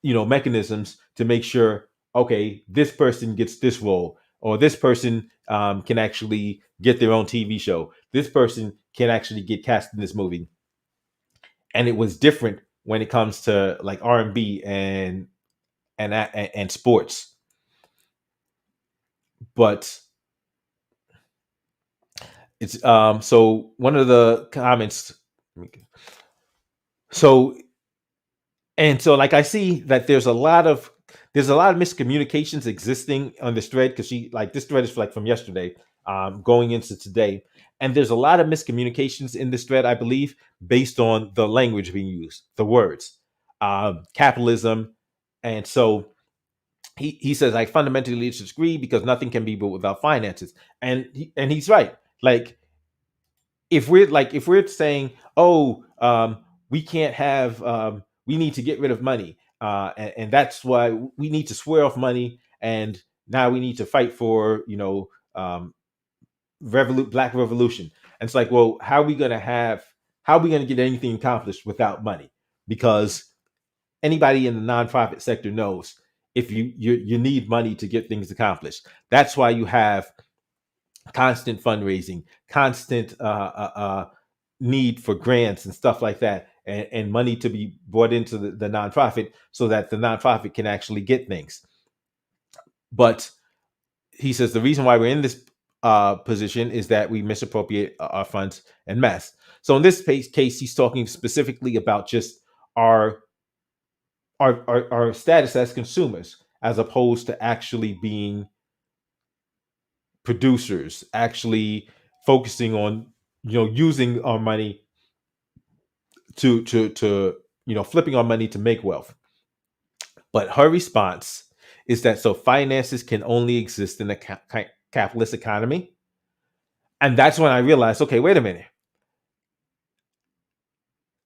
mechanisms to make sure, okay, this person gets this role, or this person can actually get their own TV show. This person can actually get cast in this movie. And it was different when it comes to like R&B and sports. But it's so one of the comments. So like I see that there's a lot of miscommunications existing on this thread, because this thread is like from yesterday, going into today, and there's a lot of miscommunications in this thread, I believe, based on the language being used, the words, capitalism. And so he says, I fundamentally disagree because nothing can be built without finances, and he's right. Like, if we're saying, oh, we can't have, we need to get rid of money, and that's why we need to swear off money, and now we need to fight for black revolution. And it's like, well, how are we going to get anything accomplished without money? Because anybody in the nonprofit sector knows, if you need money to get things accomplished. That's why you have constant fundraising, constant need for grants and stuff like that, and money to be brought into the nonprofit so that the nonprofit can actually get things. But he says the reason why we're in this position is that we misappropriate our funds en masse. So in this case, he's talking specifically about just our status as consumers, as opposed to actually being producers, actually focusing on using our money to flipping our money to make wealth. But her response is that so finances can only exist in a capitalist economy. And that's when I realized, okay, wait a minute,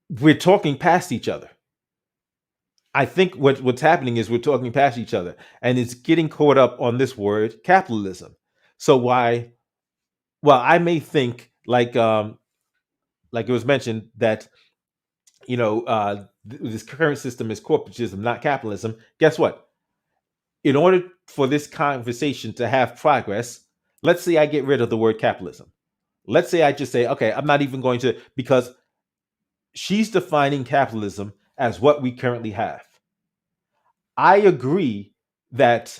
we're talking past each other. I think what's happening is we're talking past each other, and it's getting caught up on this word capitalism. So why? Well, I may think like it was mentioned that this current system is corporatism, not capitalism. Guess what? In order for this conversation to have progress, let's say I get rid of the word capitalism. Let's say I just say, okay, I'm not even going to, because she's defining capitalism as what we currently have. I agree that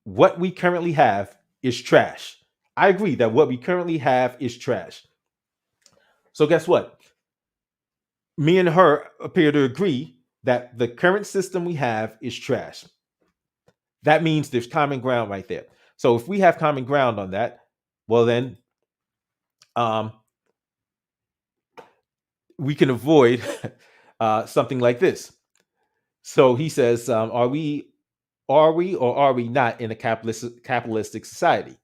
what we currently have is trash. I agree that what we currently have is trash. So guess what? Me and her appear to agree that the current system we have is trash. That means there's common ground right there. So if we have common ground on that, well then, we can avoid something like this. So he says, are we or are we not in a capitalistic society?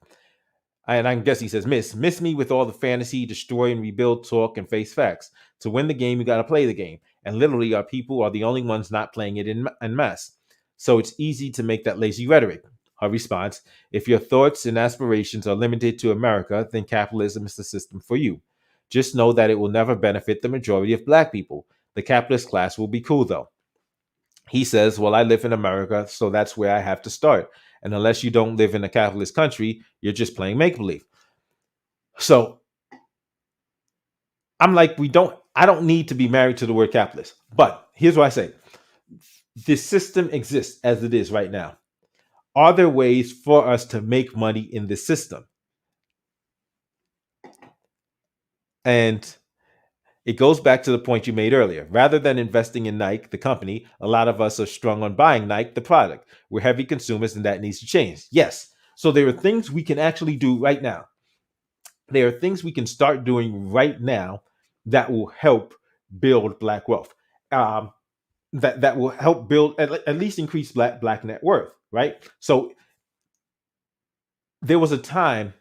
And I guess he says, miss me with all the fantasy, destroy and rebuild talk and face facts. To win the game, you got to play the game. And literally, our people are the only ones not playing it en masse. So it's easy to make that lazy rhetoric. Her response, if your thoughts and aspirations are limited to America, then capitalism is the system for you. Just know that it will never benefit the majority of black people. The capitalist class will be cool, though. He says, well, I live in America, so that's where I have to start. And unless you don't live in a capitalist country, you're just playing make-believe. So I'm like, I don't need to be married to the word capitalist. But here's what I say. This system exists as it is right now. Are there ways for us to make money in this system? And it goes back to the point you made earlier. Rather than investing in Nike, the company, a lot of us are strung on buying Nike, the product. We're heavy consumers, and that needs to change. Yes. So there are things we can actually do right now. There are things we can start doing right now that will help build Black wealth. Um, that will help build at least increase black net worth, right? So there was a time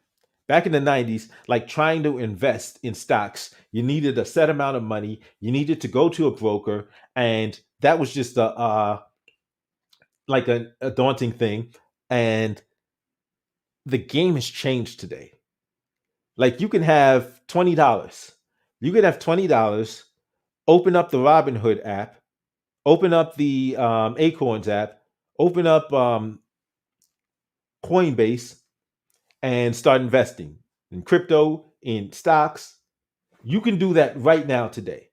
back in the 90s, like trying to invest in stocks, you needed a set amount of money, you needed to go to a broker, and that was just a daunting thing. And the game has changed today. Like you can have $20. You can have $20, open up the Robinhood app, open up the Acorns app, open up Coinbase, and start investing in crypto, in stocks. You can do that right now today.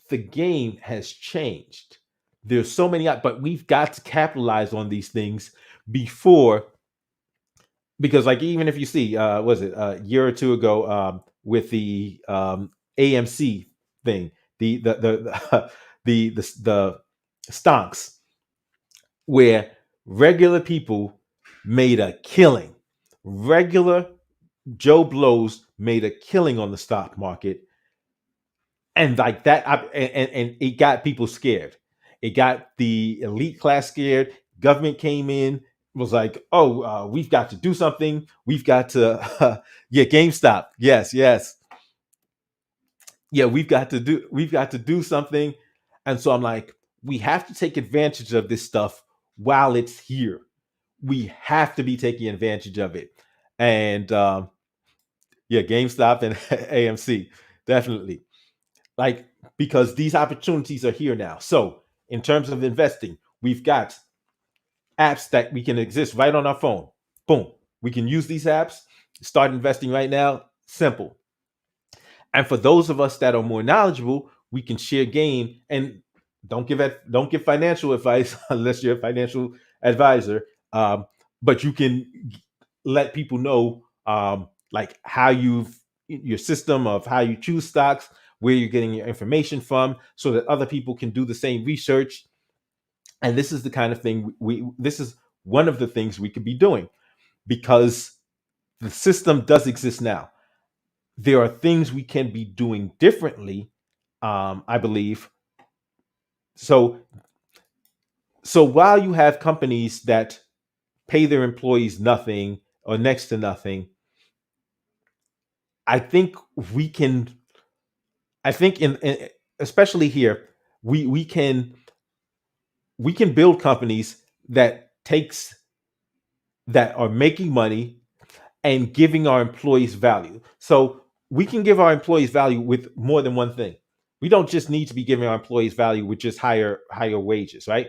The game has changed. There's so many, but we've got to capitalize on these things before, because like even if you see, was it a year or two ago with the AMC thing, the the stonks, where regular people made a killing. Regular Joe Blows made a killing on the stock market, and like that, and it got people scared. It got the elite class scared. Government came in, was like, "Oh, we've got to do something. We've got to, yeah, GameStop. Yes, yes, yeah. We've got to do something." And so I'm like, we have to take advantage of this stuff while it's here. We have to be taking advantage of it, and yeah, GameStop and AMC definitely. Like, because these opportunities are here now. So in terms of investing, we've got apps that we can exist right on our phone. Boom, we can use these apps, start investing right now. Simple. And for those of us that are more knowledgeable, we can share game. And don't give financial advice unless you're a financial advisor. But you can let people know, like how you've your system of how you choose stocks, where you're getting your information from, so that other people can do the same research. And this is the kind of thing we this is one of the things we could be doing, because the system does exist now. There are things we can be doing differently, I believe. So while you have companies that pay their employees nothing or next to nothing, I think we can. I think in especially here, we we can we can build companies that are making money and giving our employees value. So we can give our employees value with more than one thing. We don't just need to be giving our employees value with just higher wages, right?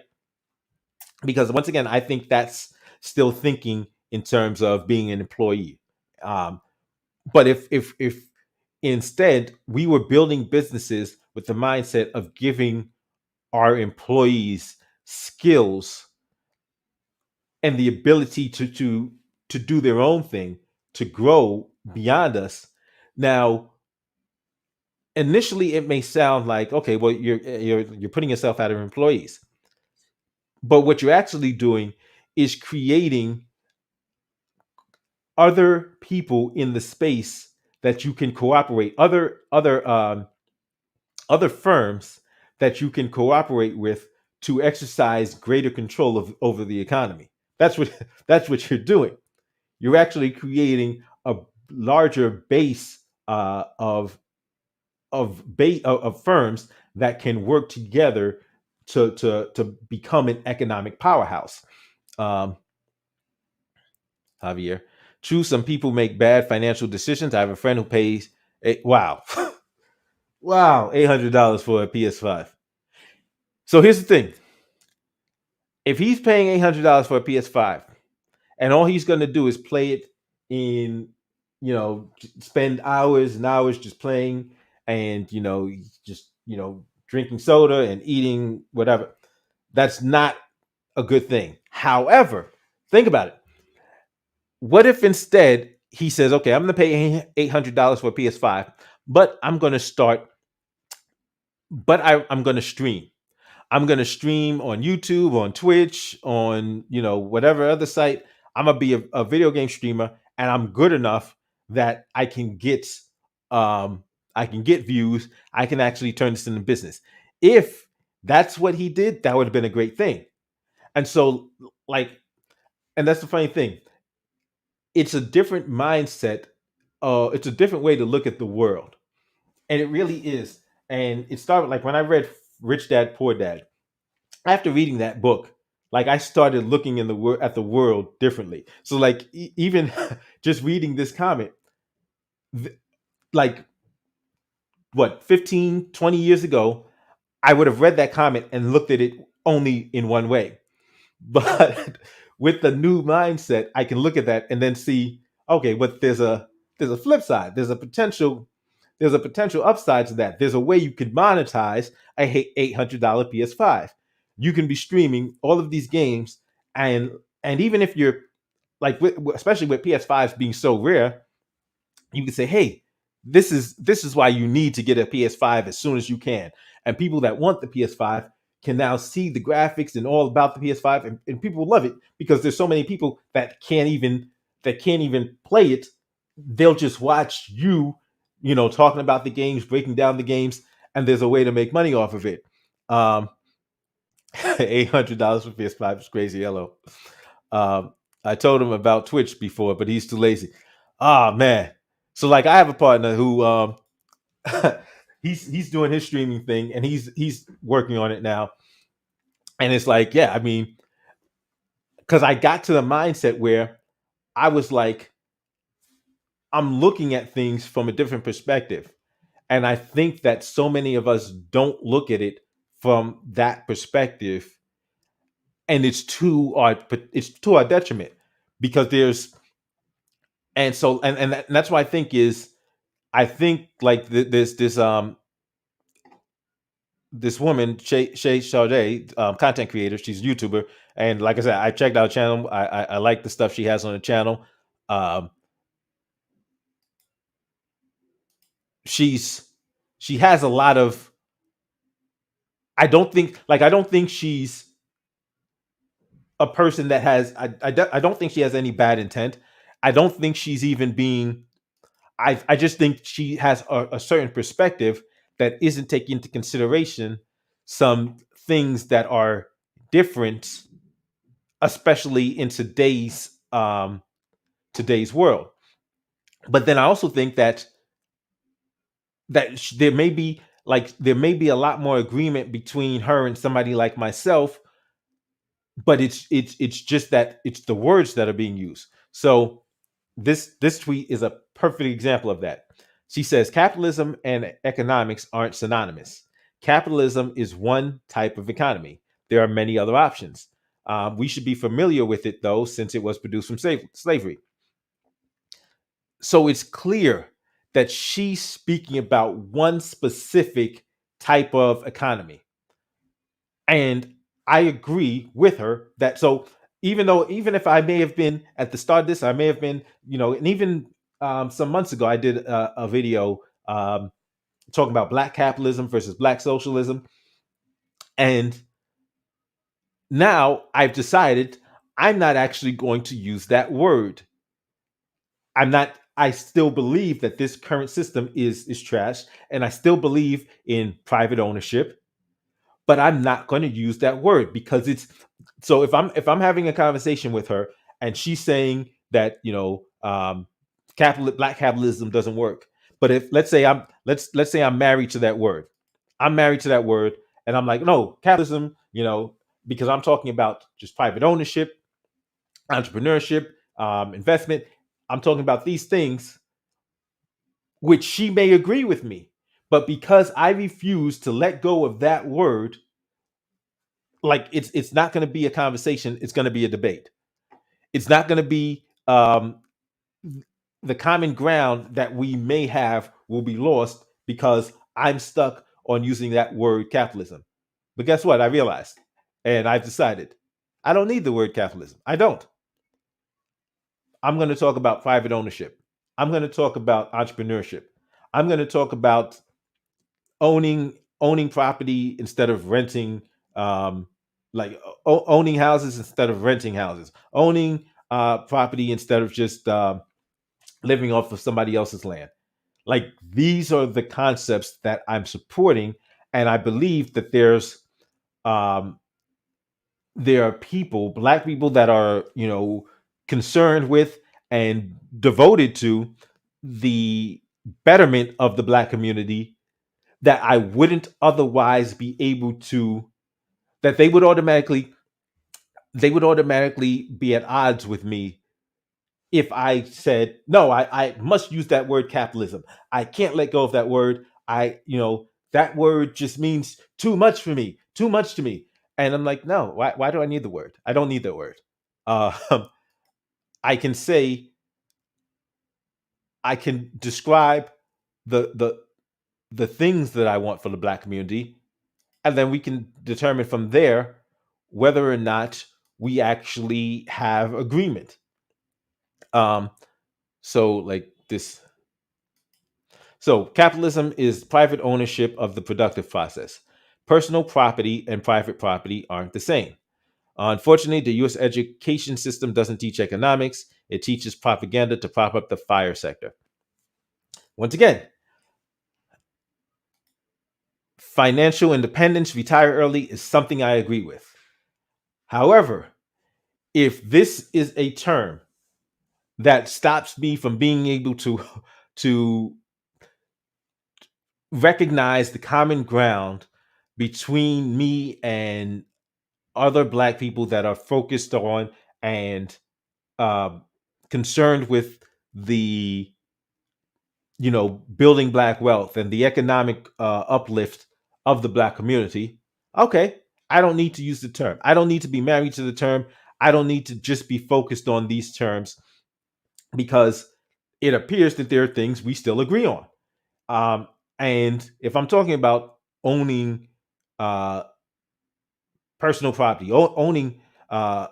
Because once again, I think that's still thinking in terms of being an employee. Um, but if instead we were building businesses with the mindset of giving our employees skills and the ability to do their own thing, to grow beyond us. Now, initially, it may sound like, okay, well, you're putting yourself out of employees, but what you're actually doing is creating other people in the space that you can cooperate, other firms that you can cooperate with to exercise greater control over the economy. That's what that's what you're doing. You're actually creating a larger base of firms that can work together to become an economic powerhouse. Um, Javier, true, some people make bad financial decisions. I have a friend who pays wow, wow, $800 for a PS5. So here's the thing: if he's paying $800 for a PS5, and all he's going to do is play it in, spend hours and hours just playing, and just drinking soda and eating whatever, that's not a good thing. However, think about it. What if instead he says, okay, I'm going to pay $800 for a PS5, but I'm going to stream. I'm going to stream on YouTube, on Twitch, on whatever other site. I'm going to be a video game streamer, and I'm good enough that um I can get views, I can actually turn this into business. If that's what he did, that would have been a great thing. And so, like, and that's the funny thing. It's a different mindset. It's a different way to look at the world. And it really is. And it started like when I read Rich Dad Poor Dad. After reading that book, like I started looking in the at the world differently. So like even just reading this comment, th- like what 15, 20 years ago, I would have read that comment and looked at it only in one way. But with the new mindset, I can look at that and then see, okay, but there's a flip side. There's a potential upside to that. There's a way you could monetize a $800 PS5. You can be streaming all of these games, and even if you're like, especially with PS5s being so rare, you can say, hey, this is why you need to get a PS5 as soon as you can. And people that want the PS5 can now see the graphics and all about the PS5, and people love it because there's so many people that can't even play it. They'll just watch you, talking about the games, breaking down the games, and there's a way to make money off of it. Um, $800 for PS5 is crazy. Hello. I told him about Twitch before, but he's too lazy. Ah, man. So like I have a partner who he's doing his streaming thing and he's working on it now. And it's like, yeah, I mean, because I got to the mindset where I was like, I'm looking at things from a different perspective. And I think that so many of us don't look at it from that perspective, and it's to our detriment because there's and so and that's what I think like this woman Shay Sade, content creator, she's a YouTuber, and like I said, I checked out her channel. I like the stuff she has on the channel. Um, she's she has a lot of. I don't think she's a person that has. I don't think she has any bad intent. I don't think she's even being. I just think she has a certain perspective that isn't taking into consideration some things that are different, especially in today's world. But then I also think that there may be a lot more agreement between her and somebody like myself, but it's just that it's the words that are being used. So this tweet is a perfect example of that. She says capitalism and economics aren't synonymous. Capitalism is one type of economy. There are many other options. We should be familiar with it though, since it was produced from slavery. So it's clear that she's speaking about one specific type of economy. And I agree with her that so even if I may have been at the start of this, I may have been, and even some months ago, I did a video talking about black capitalism versus black socialism. And now I've decided I'm not actually going to use that word. I still believe that this current system is trash, and I still believe in private ownership, but I'm not going to use that word because it's so if I'm having a conversation with her and she's saying that black capitalism doesn't work, but if let's say I'm married to that word, and I'm like, no, capitalism, because I'm talking about just private ownership, entrepreneurship, investment. I'm talking about these things, which she may agree with me, but because I refuse to let go of that word, like it's not going to be a conversation, it's going to be a debate. It's not going to be the common ground that we may have will be lost because I'm stuck on using that word capitalism. But guess what? I realized, and I've decided I don't need the word capitalism. I don't. I'm going to talk about private ownership. I'm going to talk about entrepreneurship. I'm going to talk about owning property instead of renting, like owning houses instead of renting houses, owning property instead of just living off of somebody else's land. Like these are the concepts that I'm supporting, and I believe that um, there are people, black people, that are concerned with and devoted to the betterment of the black community that I wouldn't otherwise be able to. That they would automatically be at odds with me if I said, no, I must use that word capitalism. I can't let go of that word. That word just means too much for me, too much to me. And I'm like, no, why do I need the word? I don't need that word. Uh, I can say, I can describe the, the, the things that I want for the black community. And then we can determine from there whether or not we actually have agreement. Um, so like this So, capitalism is private ownership of the productive process. Personal property and private property aren't the same. Unfortunately, the US education system doesn't teach economics, it teaches propaganda to prop up the fire sector. Once again, financial independence, retire early is something I agree with. However, if this is a term that stops me from being able to recognize the common ground between me and other black people that are focused on and uh, concerned with the building black wealth and the economic uplift of the black community. Okay, I don't need to use the term. I don't need to be married to the term. I don't need to just be focused on these terms, because it appears that there are things we still agree on. And if I'm talking about owning uh, personal property, owning, uh,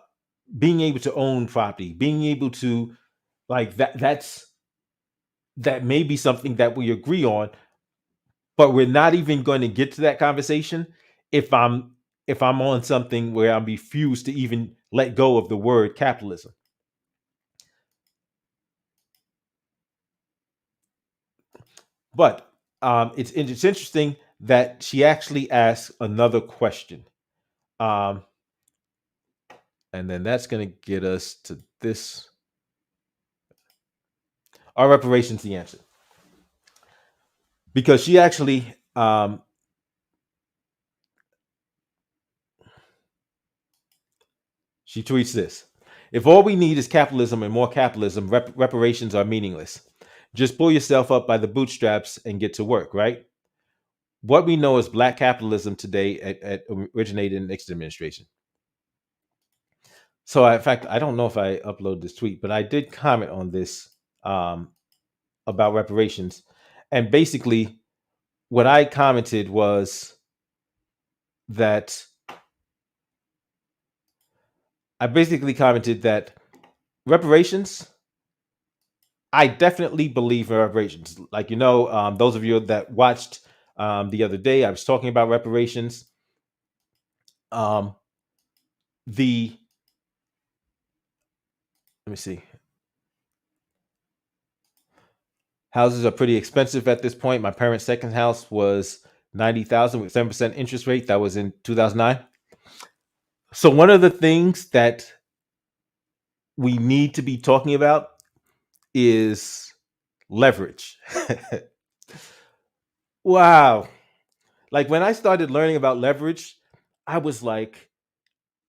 being able to own property, being able to, like, that may be something that we agree on, but we're not even going to get to that conversation if I'm on something where I'm refused to even let go of the word capitalism. But it's interesting that she actually asks another question. Um, and then that's going to get us to this. Are reparations the answer? Because she actually she tweets this: if all we need is capitalism and more capitalism, reparations are meaningless. Just pull yourself up by the bootstraps and get to work, right? What we know is black capitalism today originated in the Nixon administration. So, in fact, I don't know if I uploaded this tweet, but I did comment on this um, about reparations. And basically, what I commented was that I basically commented that reparations, I definitely believe in reparations. Like, those of you that watched the other day, I was talking about reparations. Um, the Let me see. Houses are pretty expensive at this point. My parents' second house was 90,000 with 7% interest rate. That was in 2009. So one of the things that we need to be talking about is leverage. Wow. Like when I started learning about leverage, I was like,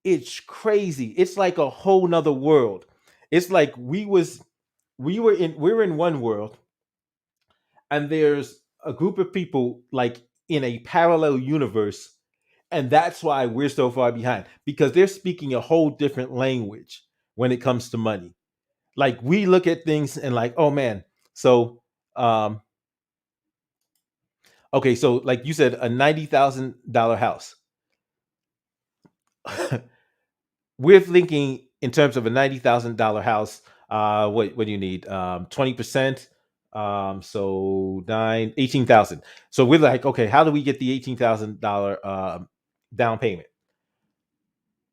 it's crazy. It's like a whole nother world. It's like we were in one world, and there's a group of people like in a parallel universe, and that's why we're so far behind, because they're speaking a whole different language when it comes to money. Like we look at things and like, oh man, so um okay, so like you said, a $90,000 house. We're thinking in terms of a $90,000 house. What do you need? 20%. So 18,000. So we're like, okay, how do we get the $18,000 down payment?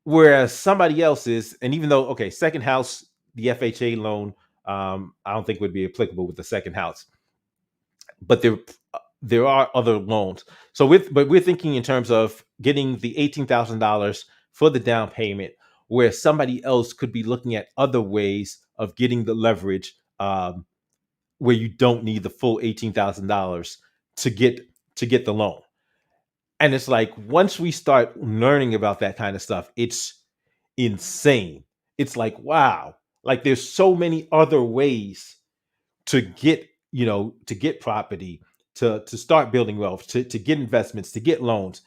Whereas somebody else is, and even though, okay, second house, the FHA loan I don't think would be applicable with the second house, but there are other loans. So but we're thinking in terms of getting the $18,000 for the down payment, where somebody else could be looking at other ways of getting the leverage, where you don't need the full $18,000 to get to get the loan. And it's like once we start learning about that kind of stuff, it's insane. It's like wow, like there's so many other ways to get to get property, to start building wealth, to get investments, to get loans.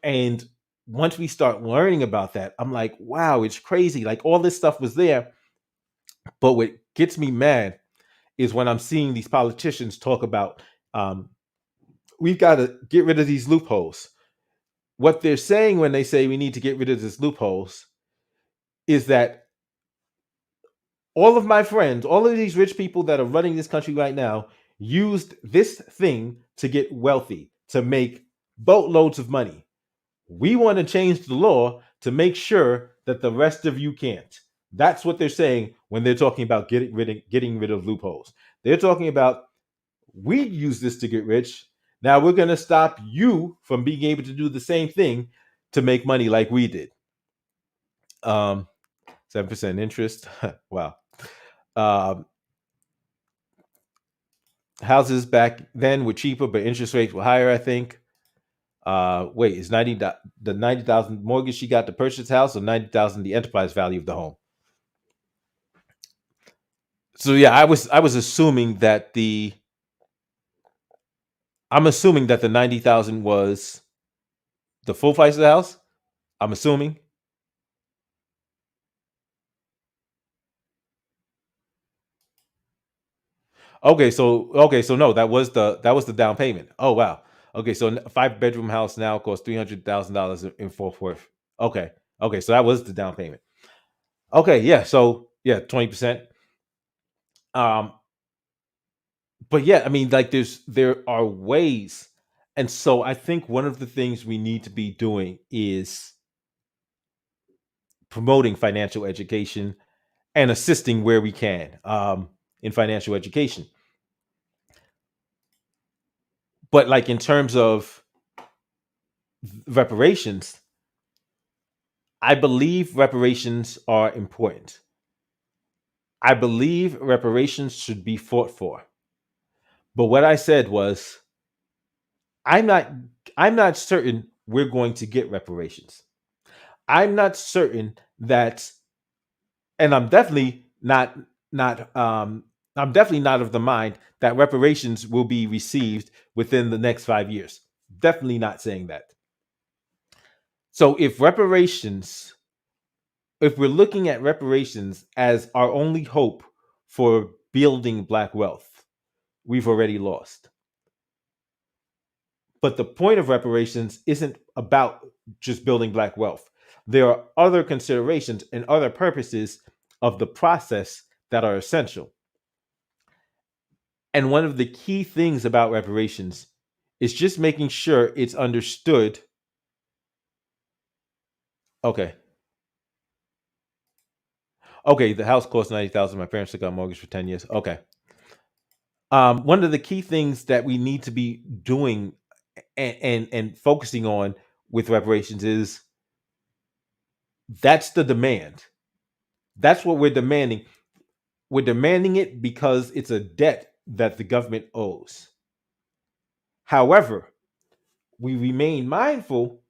And once we start learning about that, I'm like wow, it's crazy, like all this stuff was there. But what gets me mad is when I'm seeing these politicians talk about, we've got to get rid of these loopholes. What they're saying when they say we need to get rid of these loopholes is that all of my friends, all of these rich people that are running this country right now, used this thing to get wealthy, to make boatloads of money. We want to change the law to make sure that the rest of you can't. That's what they're saying when they're talking about getting rid of loopholes. They're talking about we use this to get rich. Now we're going to stop you from being able to do the same thing to make money like we did. 7% interest. Wow. Um, Houses back then were cheaper, but interest rates were higher, I think. Wait, is the 90,000 mortgage she got to purchase the house, or 90,000 the enterprise value of the home? So yeah, I was assuming that the 90,000 was the full price of the house. I'm assuming. Okay, so no, that was the down payment. Oh wow. Okay, so a 5-bedroom house now costs $300,000 in Fort Worth. Okay, okay, so that was the down payment. Okay, yeah, so yeah, 20%. Um, but yeah, I mean, like there are ways, and so I think one of the things we need to be doing is promoting financial education and assisting where we can, in financial education. But like in terms of reparations, I believe reparations are important. I believe reparations should be fought for. But what I said was, I'm not I'm not certain we're going to get reparations. I'm not certain that, and not I'm definitely not of the mind that reparations will be received within the next 5 years. Definitely not saying that. So if we're looking at reparations as our only hope for building black wealth, we've already lost. But the point of reparations isn't about just building black wealth. There are other considerations and other purposes of the process that are essential. And one of the key things about reparations is just making sure it's understood. Okay. Okay, the house cost 90,000. My parents took out a mortgage for 10 years. Okay. One of the key things that we need to be doing and focusing on with reparations is that's the demand. That's what we're demanding. We're demanding it because it's a debt that the government owes. However, we remain mindful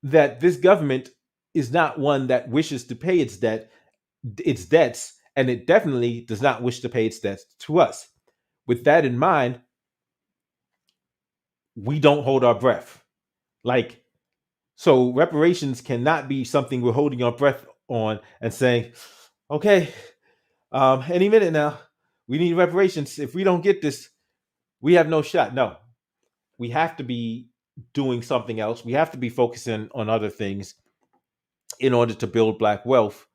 that this government is not one that wishes to pay its debts, and it definitely does not wish to pay its debts to us. With that in mind, we don't hold our breath. Like, so reparations cannot be something we're holding our breath on and saying, okay, any minute now, we need reparations. If we don't get this, we have no shot. No, we have to be doing something else. We have to be focusing on other things in order to build black wealth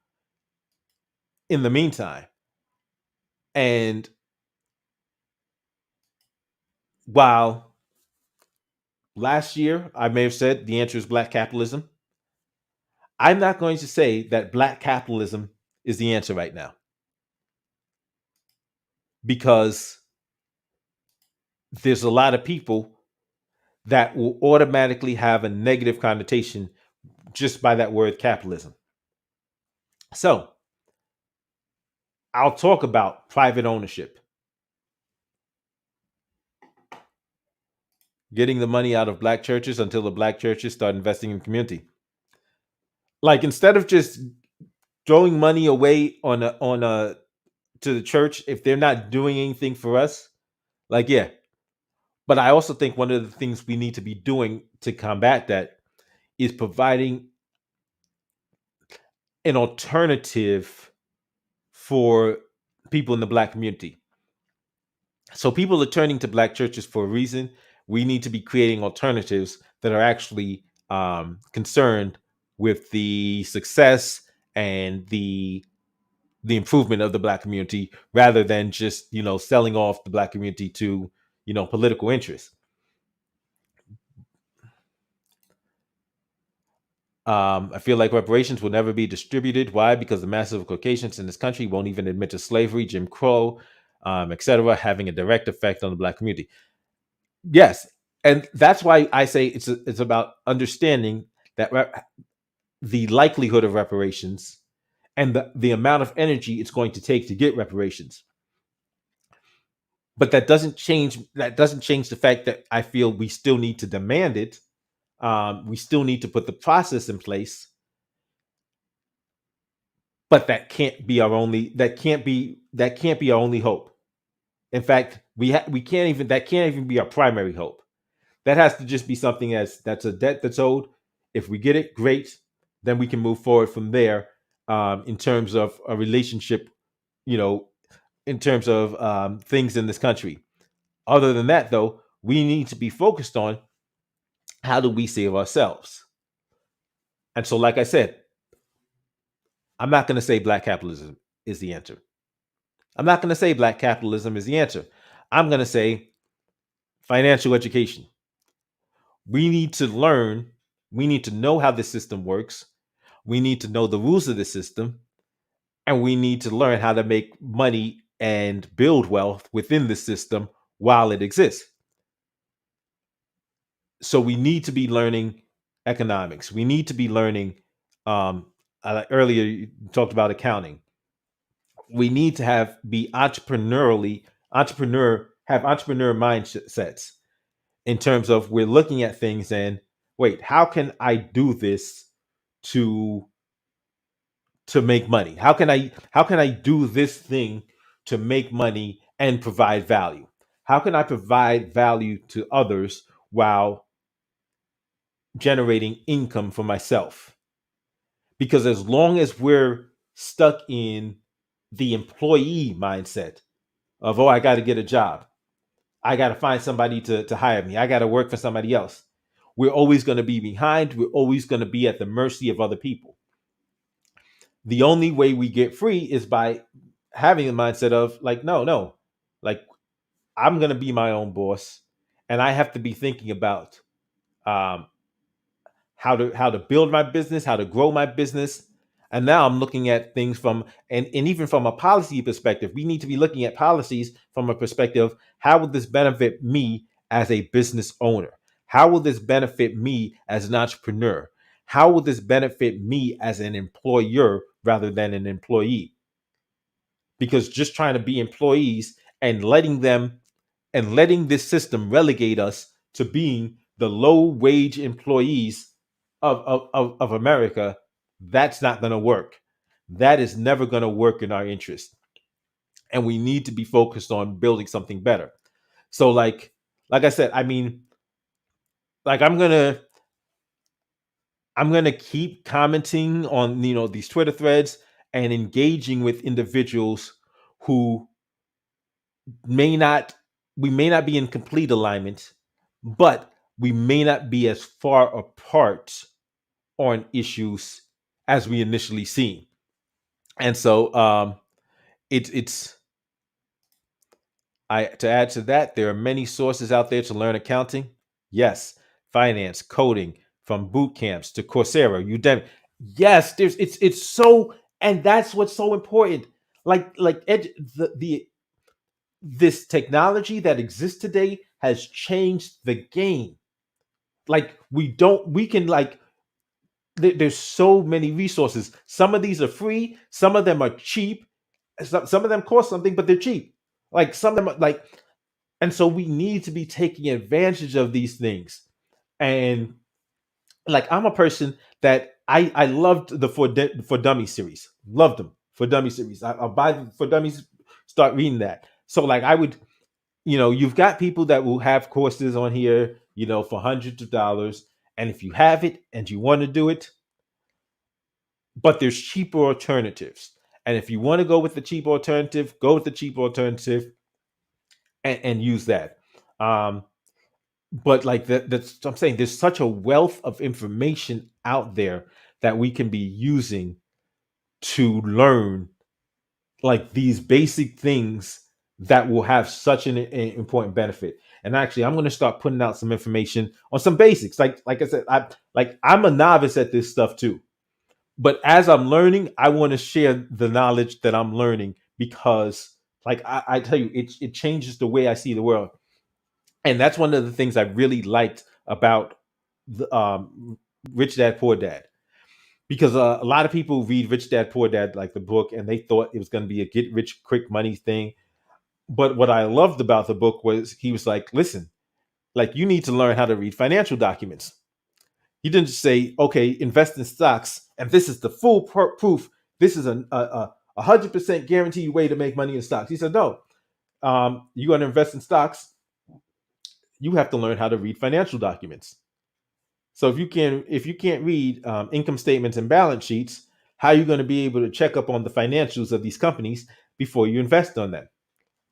in the meantime. And while last year I may have said the answer is black capitalism, I'm not going to say that black capitalism is the answer right now. because there's a lot of people that will automatically have a negative connotation just by that word capitalism. So I'll talk about private ownership, getting the money out of black churches until the black churches start investing in community. Like instead of just throwing money away on a to the church if they're not doing anything for us, like yeah. But I also think one of the things we need to be doing to combat that is providing an alternative for people in the black community. So people are turning to black churches for a reason. We need to be creating alternatives that are actually concerned with the success and the improvement of the black community, rather than just selling off the black community to political interests. I feel like reparations will never be distributed. Why? Because the massive Caucasians in this country won't even admit to slavery, Jim Crow, etc., having a direct effect on the black community. Yes, and that's why I say it's about understanding that the likelihood of reparations and the amount of energy it's going to take to get reparations. But that doesn't change the fact that I feel we still need to demand it. We still need to put the process in place, but that can't be our only hope. In fact, we can't even that can't even be our primary hope. That has to just be something that's a debt that's owed. If we get it, great. Then we can move forward from there, in terms of a relationship, you know, in terms of things in this country. Other than that, though, we need to be focused on how do we save ourselves. And so, like I said, I'm not going to say black capitalism is the answer. I'm not going to say black capitalism is the answer. I'm going to say financial education. We need to learn, we need to know how the system works. We need to know the rules of the system, and we need to learn how to make money and build wealth within the system while it exists. So we need to be learning economics. We need to be learning. Earlier, you talked about accounting. We need to be have entrepreneur mindsets in terms of we're looking at things and wait, how can I do this to make money? How can I do this thing to make money and provide value? How can I provide value to others while generating income for myself? Because as long as we're stuck in the employee mindset of, oh, I got to get a job, I got to find somebody to hire me, I got to work for somebody else, we're always going to be behind. We're always going to be at the mercy of other people. The only way we get free is by having a mindset of like, no, no, like I'm going to be my own boss, and I have to be thinking about um, how to build my business, how to grow my business. And now I'm looking at things and even from a policy perspective, we need to be looking at policies from a perspective, how will this benefit me as a business owner? How will this benefit me as an entrepreneur? How will this benefit me as an employer rather than an employee? Because just trying to be employees and letting this system relegate us to being the low wage employees of America, that's not going to work. That is never going to work in our interest. And we need to be focused on building something better. So like I said, I mean, like I'm gonna keep commenting on these Twitter threads and engaging with individuals who may not we may not be in complete alignment, but we may not be as far apart on issues as we initially seen. And so it's I to add to that, there are many sources out there to learn accounting. Yes, finance, coding, from boot camps to Coursera, Udemy. Yes, it's so, and that's what's so important. Like the this technology that exists today has changed the game. Like we can like there's so many resources. Some of these are free, some of them are cheap, some of them cost something, but they're cheap. Like some of them are like, and so we need to be taking advantage of these things. And like I'm a person that I loved the for Dummies series, loved them for Dummy series. I'll buy the for Dummies, start reading that. So like I would, you've got people that will have courses on here, for hundreds of dollars, and if you have it and you want to do it, but there's cheaper alternatives. And if you want to go with the cheap alternative, go with the cheap alternative and use that. Um, but like that's I'm saying there's such a wealth of information out there that we can be using to learn like these basic things that will have such an important benefit. And actually, I'm going to start putting out some information on some basics. Like I said, I'm a novice at this stuff too. But as I'm learning, I want to share the knowledge that I'm learning because, like I tell you, it changes the way I see the world. And that's one of the things I really liked about the Rich Dad Poor Dad, because a lot of people read Rich Dad Poor Dad like the book, and they thought it was going to be a get rich quick money thing. But what I loved about the book was he was like, listen, like you need to learn how to read financial documents. He didn't just say, okay, invest in stocks, and this is the full proof. This is a 100% guaranteed way to make money in stocks. He said, no, you want to invest in stocks, you have to learn how to read financial documents. So if you can't read income statements and balance sheets, how are you going to be able to check up on the financials of these companies before you invest on them?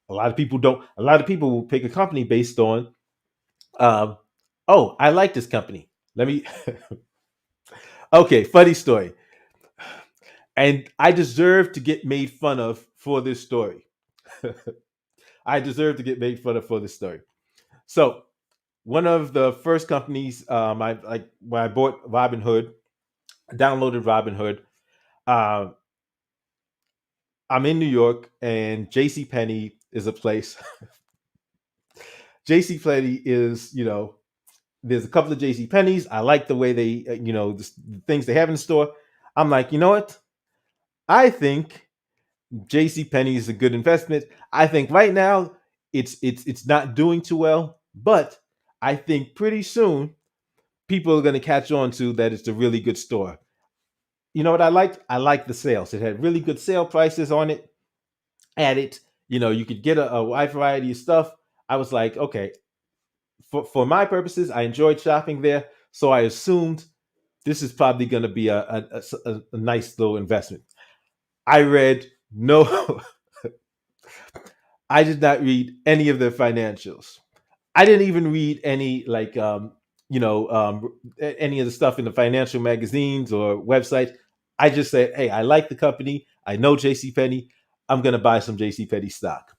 A lot of people don't. A lot of people will pick a company based on, um, oh, I like this company. Let me. Okay, funny story. And I deserve to get made fun of for this story. I deserve to get made fun of for this story. So one of the first companies, I like when I bought Robinhood, downloaded Robinhood. Uh, I'm in New York, and J.C. Penney is a place. J.C. Penney is, there's a couple of J.C. Penney's. I like the way they, the things they have in the store. I'm like, you know what? I think J.C. Penney is a good investment. I think right now it's not doing too well, but I think pretty soon people are going to catch on to that it's a really good store. You know what I liked? I liked the sales. It had really good sale prices on it. At it, you could get a wide variety of stuff. I was like, okay, for my purposes, I enjoyed shopping there, so I assumed this is probably going to be a nice little investment. I read no, I did not read any of their financials. I didn't even read any like any of the stuff in the financial magazines or websites. I just said, hey, I like the company. I know J.C. Penney. I'm gonna buy some J.C. Penney stock.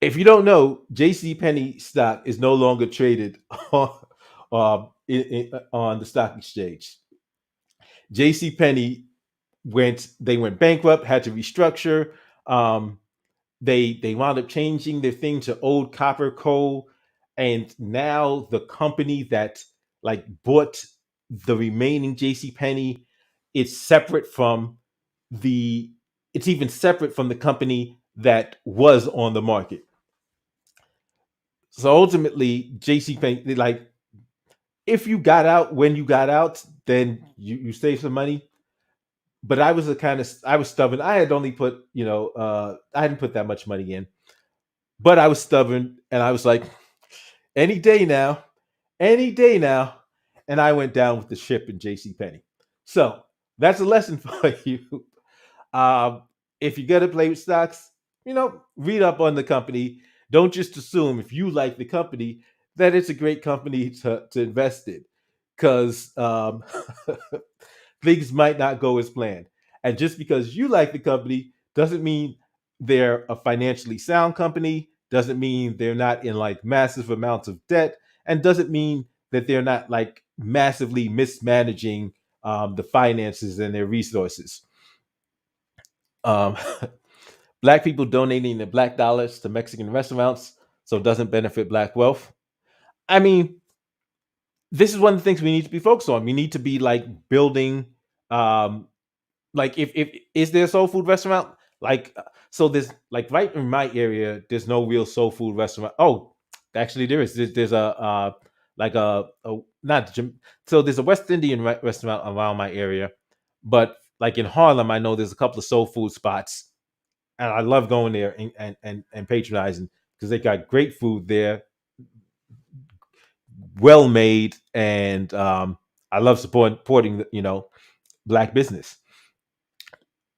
If you don't know, J.C. Penney stock is no longer traded on the stock exchange. J.C. Penney went bankrupt, had to restructure. Um, they wound up changing their thing to old copper coal, and now the company that like bought the remaining J.C. Penney, it's separate from the it's even separate from the company that was on the market. So ultimately, JC Penney, like if you got out when you got out, then you save some money. But I was stubborn. I had only put, I hadn't put that much money in, but I was stubborn and I was like, any day now, any day now. And I went down with the ship in JC Penney. So that's a lesson for you. Um, if you're gonna play with stocks, read up on the company. Don't just assume if you like the company that it's a great company to invest in, because things might not go as planned. And just because you like the company doesn't mean they're a financially sound company. Doesn't mean they're not in like massive amounts of debt, and doesn't mean that they're not like massively mismanaging the finances and their resources. Um, Black people donating the black dollars to Mexican restaurants, so it doesn't benefit black wealth. I mean, this is one of the things we need to be focused on. We need to be like building, um, like if is there a soul food restaurant? Like so there's like right in my area, there's no real soul food restaurant. Oh, actually there is. There's a like a not Jam- so there's a West Indian restaurant around my area, but like in Harlem, I know there's a couple of soul food spots, and I love going there and patronizing because they got great food there, well made, and I love supporting black business.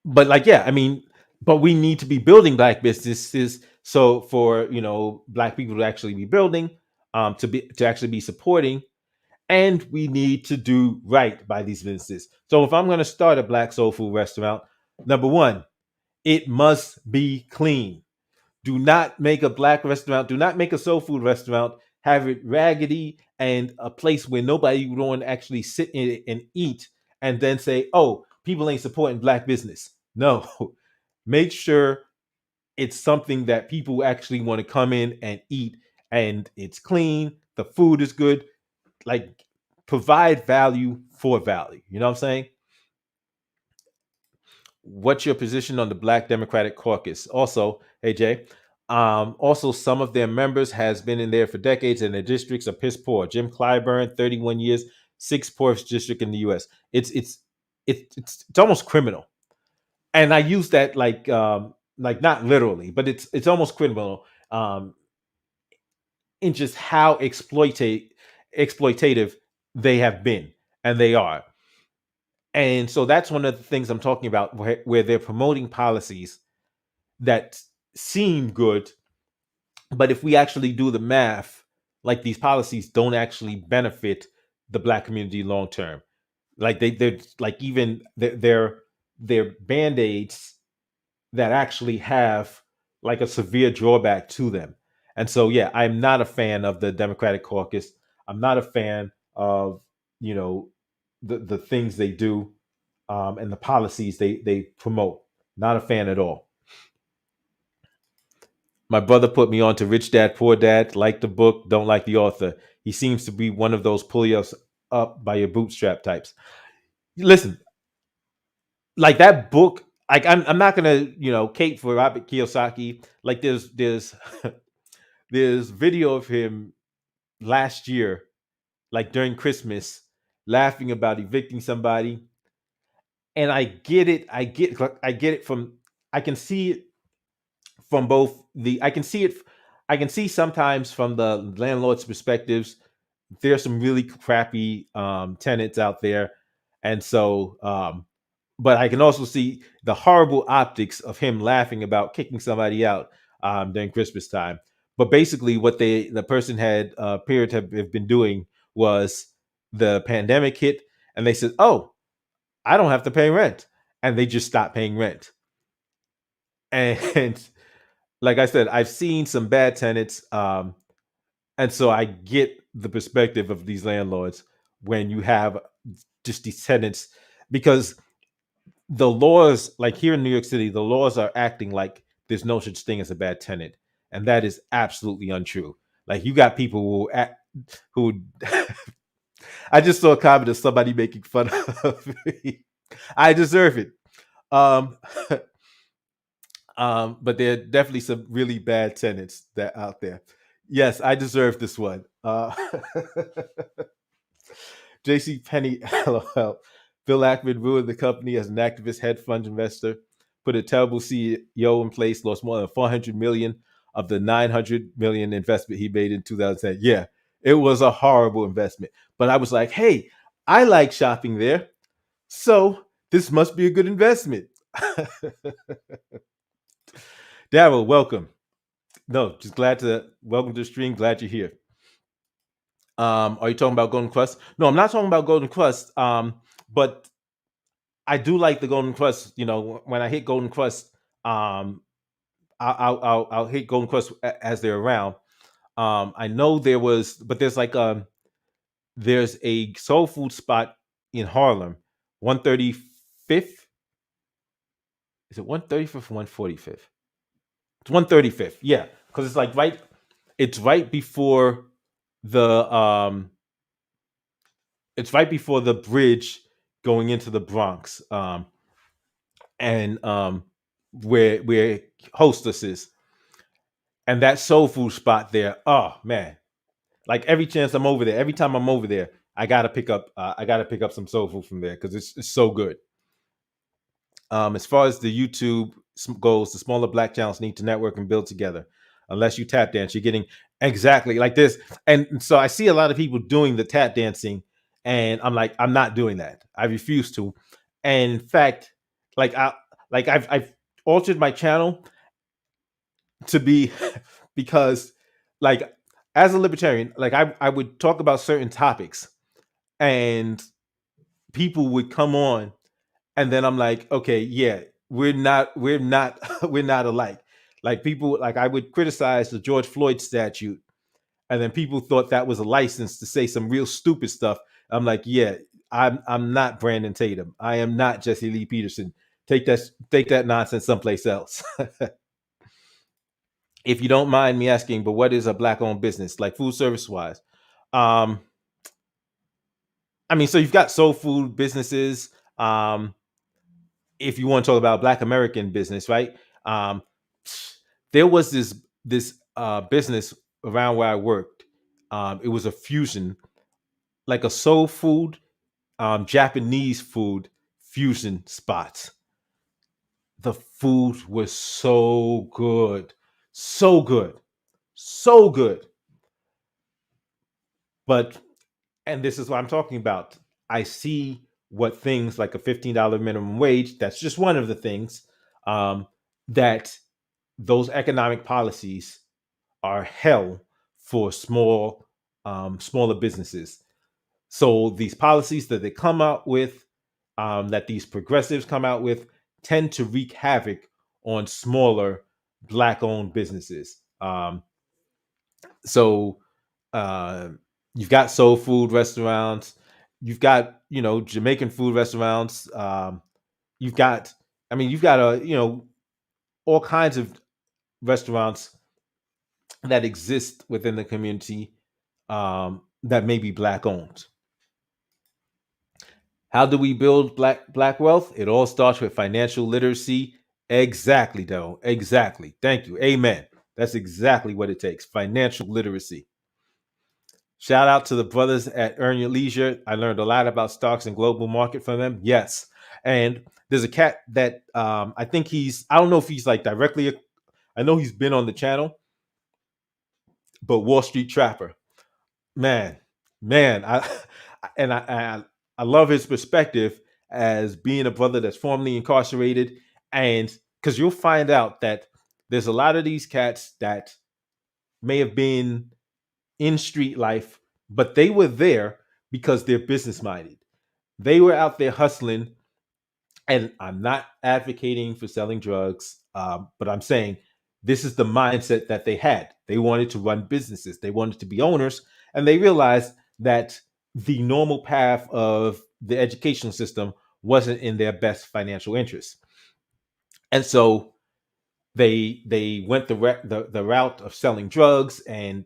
But like yeah, I mean, but we need to be building black businesses so for black people to actually be building, to actually be supporting, and we need to do right by these businesses. So if I'm going to start a black soul food restaurant, number one, it must be clean. Do not make a black restaurant. Do not make a soul food restaurant. Have it raggedy and a place where nobody would want to actually sit in it and eat, and then say, "Oh, people ain't supporting black business." No, make sure it's something that people actually want to come in and eat, and it's clean. The food is good. Like provide value for value. You know what I'm saying? What's your position on the Black Democratic Caucus? Also, hey Jay, also some of their members has been in there for decades, and their districts are piss poor. Jim Clyburn, 31 years, sixth poorest district in the U.S. It's almost criminal, and I use that like not literally, but it's almost criminal in just how exploitative they have been and they are. And so that's one of the things I'm talking about, where they're promoting policies that seem good, but if we actually do the math, like these policies don't actually benefit the black community long term. Like they're like even they're band-aids that actually have like a severe drawback to them. And so yeah, I'm not a fan of the Democratic caucus. I'm not a fan of you know the things they do, and the policies they promote. Not a fan at all. My brother put me on to Rich Dad Poor Dad. Like the book, don't like the author. He seems to be one of those pull us up by your bootstrap types. Listen, like that book, like I'm not gonna cape for Robert Kiyosaki. Like there's there's video of him last year, like during Christmas, laughing about evicting somebody, and I get it from I can see it from both the I can see sometimes from the landlord's perspectives. There's some really crappy tenants out there, and so but I can also see the horrible optics of him laughing about kicking somebody out during Christmas time. But basically, what the person had appeared to have been doing was the pandemic hit, and they said, "Oh, I don't have to pay rent," and they just stopped paying rent. And like I said, I've seen some bad tenants, and so I get the perspective of these landlords when you have just these tenants, because the laws, like here in New York City, the laws are acting like there's no such thing as a bad tenant, and that is absolutely untrue. Like you got people who I just saw a comment of somebody making fun of me. I deserve it. Um, but there are definitely some really bad tenants that out there. Yes, I deserve this one. JC Penny, LOL. Phil Ackman ruined the company as an activist hedge fund investor, put a terrible CEO in place, lost more than 400 million of the 900 million investment he made in 2010. Yeah, it was a horrible investment. But I was like, hey, I like shopping there, so this must be a good investment. Daryl, welcome. No, just glad to welcome to the stream. Glad you're here. Are you talking about Golden Crust? No, I'm not talking about Golden Crust. But I do like the Golden Crust. You know, when I hit Golden Crust, I'll hit Golden Crust as they're around. I know there was, but there's a soul food spot in Harlem, 135th Is it 135th or 145th? It's 135th. Yeah, because it's like right. It's right before the It's right before the bridge going into the Bronx. And where Hostess is, and that soul food spot there. Oh man, like every chance I'm over there, every time I'm over there, I gotta pick up some soul food from there because it's so good. As far as the YouTube goes, the smaller black channels need to network and build together. Unless you tap dance, you're getting exactly like this. And so I see a lot of people doing the tap dancing, and I'm like, I'm not doing that. I refuse to. And in fact, like I've altered my channel to be because like as a libertarian, like I would talk about certain topics and people would come on, and then I'm like, okay, yeah, we're not we're not alike. Like people, like I would criticize the George Floyd statute, and then people thought that was a license to say some real stupid stuff. I'm like, yeah, I'm not Brandon Tatum. I am not Jesse Lee Peterson. Take that nonsense someplace else. If you don't mind me asking, but what is a black owned business like food service wise? Um, I mean, so you've got soul food businesses. If you want to talk about Black American business, right? Um, there was this business around where I worked. It was a fusion, like a soul food, Japanese food fusion spot. The food was so good, so good, so good. But and this is what I'm talking about. I see what things like a $15 minimum wage. That's just one of the things um, that those economic policies are hell for smaller businesses. So these policies that they come out with, that these progressives come out with, tend to wreak havoc on smaller black-owned businesses. So uh, you've got soul food restaurants, you've got Jamaican food restaurants, you've got, I mean, you've got all kinds of restaurants that exist within the community that may be black owned. How do we build black wealth? It all starts with financial literacy. Exactly, though. Exactly. Thank you. Amen. That's exactly what it takes. Financial literacy. Shout out to the brothers at Earn Your Leisure. I learned a lot about stocks and global market from them. Yes. And there's a cat that I think I don't know if he's like directly, I know he's been on the channel, but Wall Street Trapper. Man, man, I love his perspective as being a brother that's formerly incarcerated. And because you'll find out that there's a lot of these cats that may have been in street life, but they were there because they're business minded. They were out there hustling. And I'm not advocating for selling drugs, but I'm saying this is the mindset that they had. They wanted to run businesses, they wanted to be owners, and they realized that the normal path of the educational system wasn't in their best financial interest. And so they went the route of selling drugs, and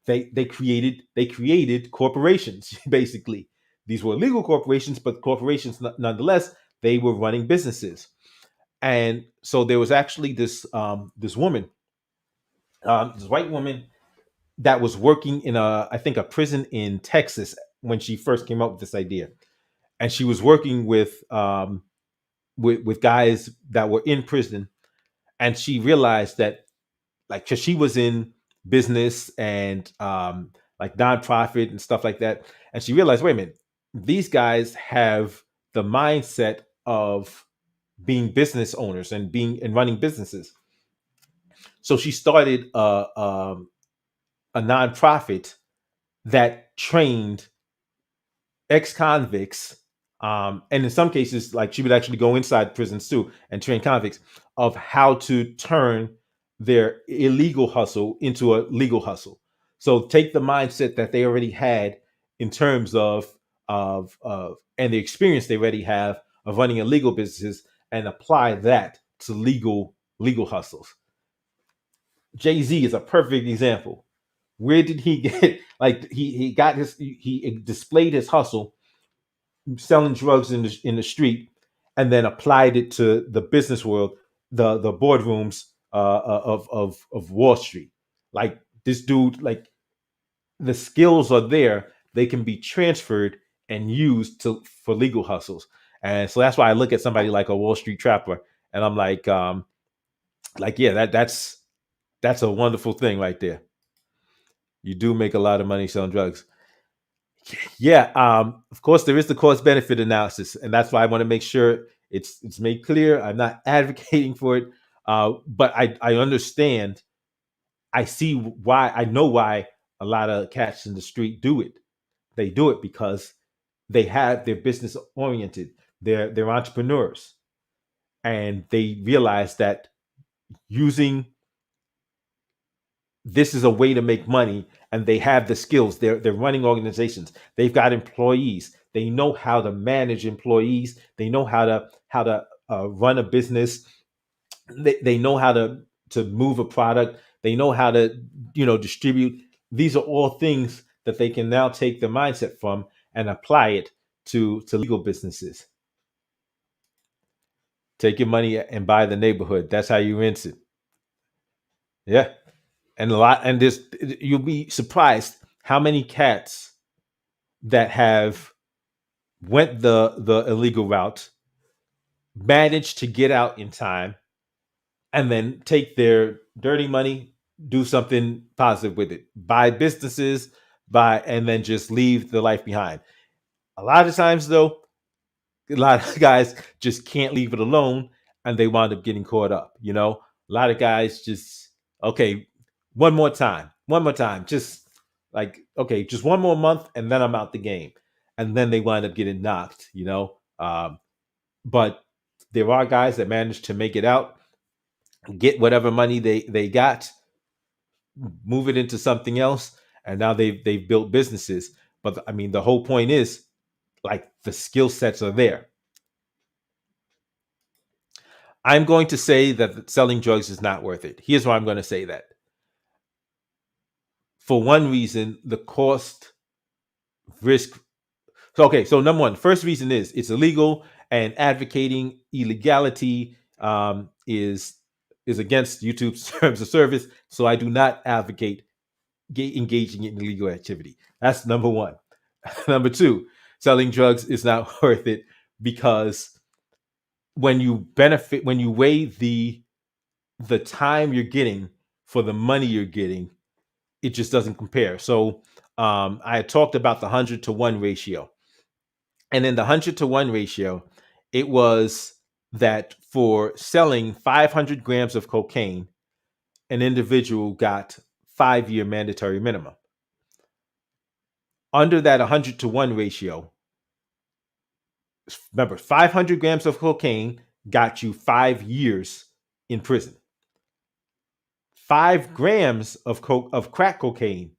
they created corporations. Basically, these were legal corporations, but corporations nonetheless, they were running businesses. And so there was actually this woman, this white woman that was working in I think a prison in Texas when she first came up with this idea, and she was working with guys that were in prison, and she realized that, like, because she was in business and like nonprofit and stuff like that, and she realized, wait a minute, these guys have the mindset of being business owners and running businesses. So she started a nonprofit that trained ex-convicts, and in some cases, like, she would actually go inside prisons too and train convicts of how to turn their illegal hustle into a legal hustle. So take the mindset that they already had in terms of and the experience they already have of running illegal businesses, and apply that to legal hustles. Jay-Z is a perfect example. Where did he get like he got his he displayed his hustle selling drugs in the street, and then applied it to the business world, the boardrooms of Wall Street. Like this dude, like the skills are there; they can be transferred and used to for legal hustles. And so that's why I look at somebody like a Wall Street trapper, and I'm like yeah, that's a wonderful thing right there. You do make a lot of money selling drugs. Yeah, of course there is the cost benefit analysis, and that's why I want to make sure it's made clear. I'm not advocating for it, but I understand. I see why. I know why a lot of cats in the street do it. They do it because they're business oriented. They're entrepreneurs, and they realize that using this is a way to make money, and they have the skills. They're running organizations. They've got employees. They know how to manage employees. They know how to run a business. They know how to move a product. They know how to distribute. These are all things that they can now take the mindset from and apply it to legal businesses. Take your money and buy the neighborhood. That's how you rinse it. Yeah. And a lot, and this, you'll be surprised how many cats that have went the illegal route managed to get out in time and then take their dirty money, do something positive with it, buy businesses, buy, and then just leave the life behind. A lot of times, though, a lot of guys just can't leave it alone, and they wind up getting caught up. A lot of guys just, okay, one more time, just like, okay, just one more month, and then I'm out the game, and then they wind up getting knocked. But there are guys that manage to make it out, get whatever money they got, move it into something else, and now they've built businesses. But I mean, the whole point is like the skill sets are there. I'm going to say that selling drugs is not worth it. Here's why I'm going to say that. For one reason, the cost risk. So, okay, so number one, first reason is it's illegal, and advocating illegality is against YouTube's terms of service. So I do not advocate engaging in illegal activity. That's number one. Number two, selling drugs is not worth it because when you weigh the time you're getting for the money you're getting, it just doesn't compare. So I had talked about the 100-to-1 ratio. And in the 100-to-1 ratio, it was that for selling 500 grams of cocaine, an individual got 5-year mandatory minimum. Under that 100-to-1 ratio, remember, 500 grams of cocaine got you 5 years in prison. 5 grams of crack cocaine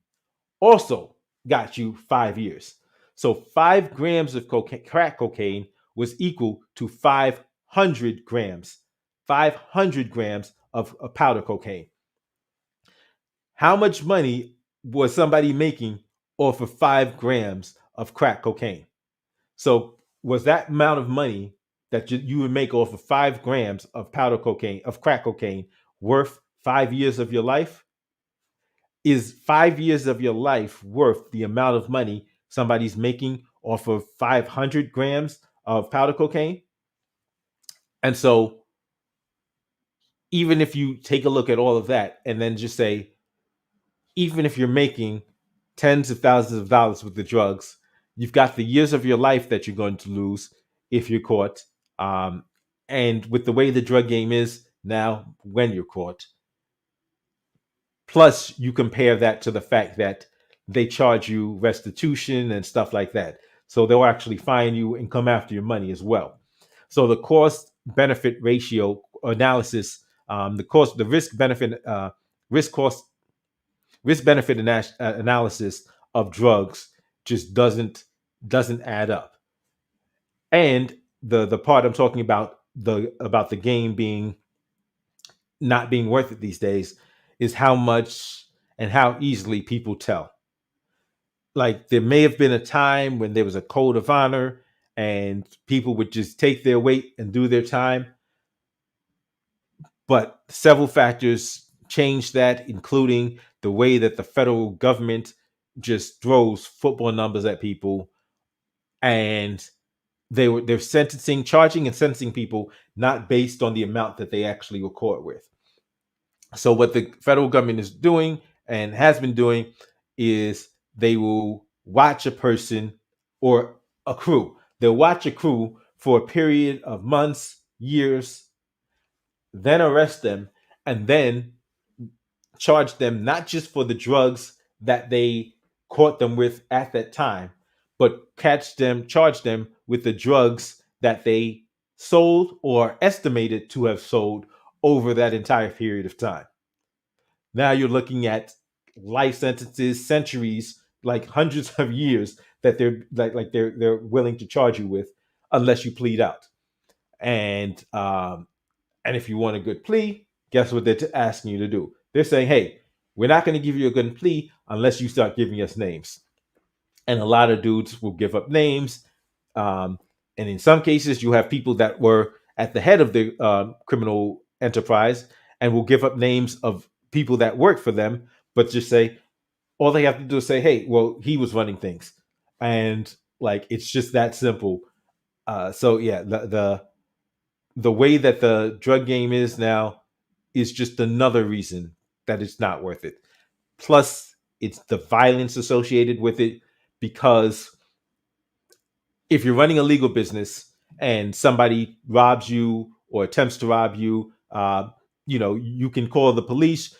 also got you 5 years. So 5 grams of crack cocaine was equal to 500 grams, 500 grams of powder cocaine. How much money was somebody making off of 5 grams of crack cocaine? So was that amount of money that you would make off of 5 grams of powder cocaine, of crack cocaine, worth 5 years of your life? Is 5 years of your life worth the amount of money somebody's making off of 500 grams of powder cocaine? And so, even if you take a look at all of that and then just say, even if you're making tens of thousands of dollars with the drugs, you've got the years of your life that you're going to lose if you're caught. And with the way the drug game is now, when you're caught, plus you compare that to the fact that they charge you restitution and stuff like that. So they'll actually fine you and come after your money as well. So the cost benefit ratio analysis, the risk benefit, risk benefit analysis of drugs just doesn't add up. And the part I'm talking about the game being not being worth it these days is how much and how easily people tell. Like there may have been a time when there was a code of honor and people would just take their weight and do their time, but several factors changed that, including the way that the federal government just throws football numbers at people, and they're sentencing, charging and sentencing people not based on the amount that they actually were caught with. So what the federal government is doing and has been doing is they will watch a person or a crew. They'll watch a crew for a period of months, years, then arrest them, and then charge them not just for the drugs that they caught them with at that time, but charge them with the drugs that they sold or estimated to have sold over that entire period of time. Now you're looking at life sentences, centuries, like hundreds of years that they're willing to charge you with, unless you plead out. And if you want a good plea, guess what they're asking you to do? They're saying, hey, we're not going to give you a good plea unless you start giving us names. And a lot of dudes will give up names. And in some cases, you have people that were at the head of the criminal enterprise and will give up names of people that work for them, but just say, all they have to do is say, hey, well, he was running things. And like, it's just that simple. So yeah, the way that the drug game is now is just another reason that it's not worth it. Plus, it's the violence associated with it, because if you're running a legal business and somebody robs you or attempts to rob you, you can call the police.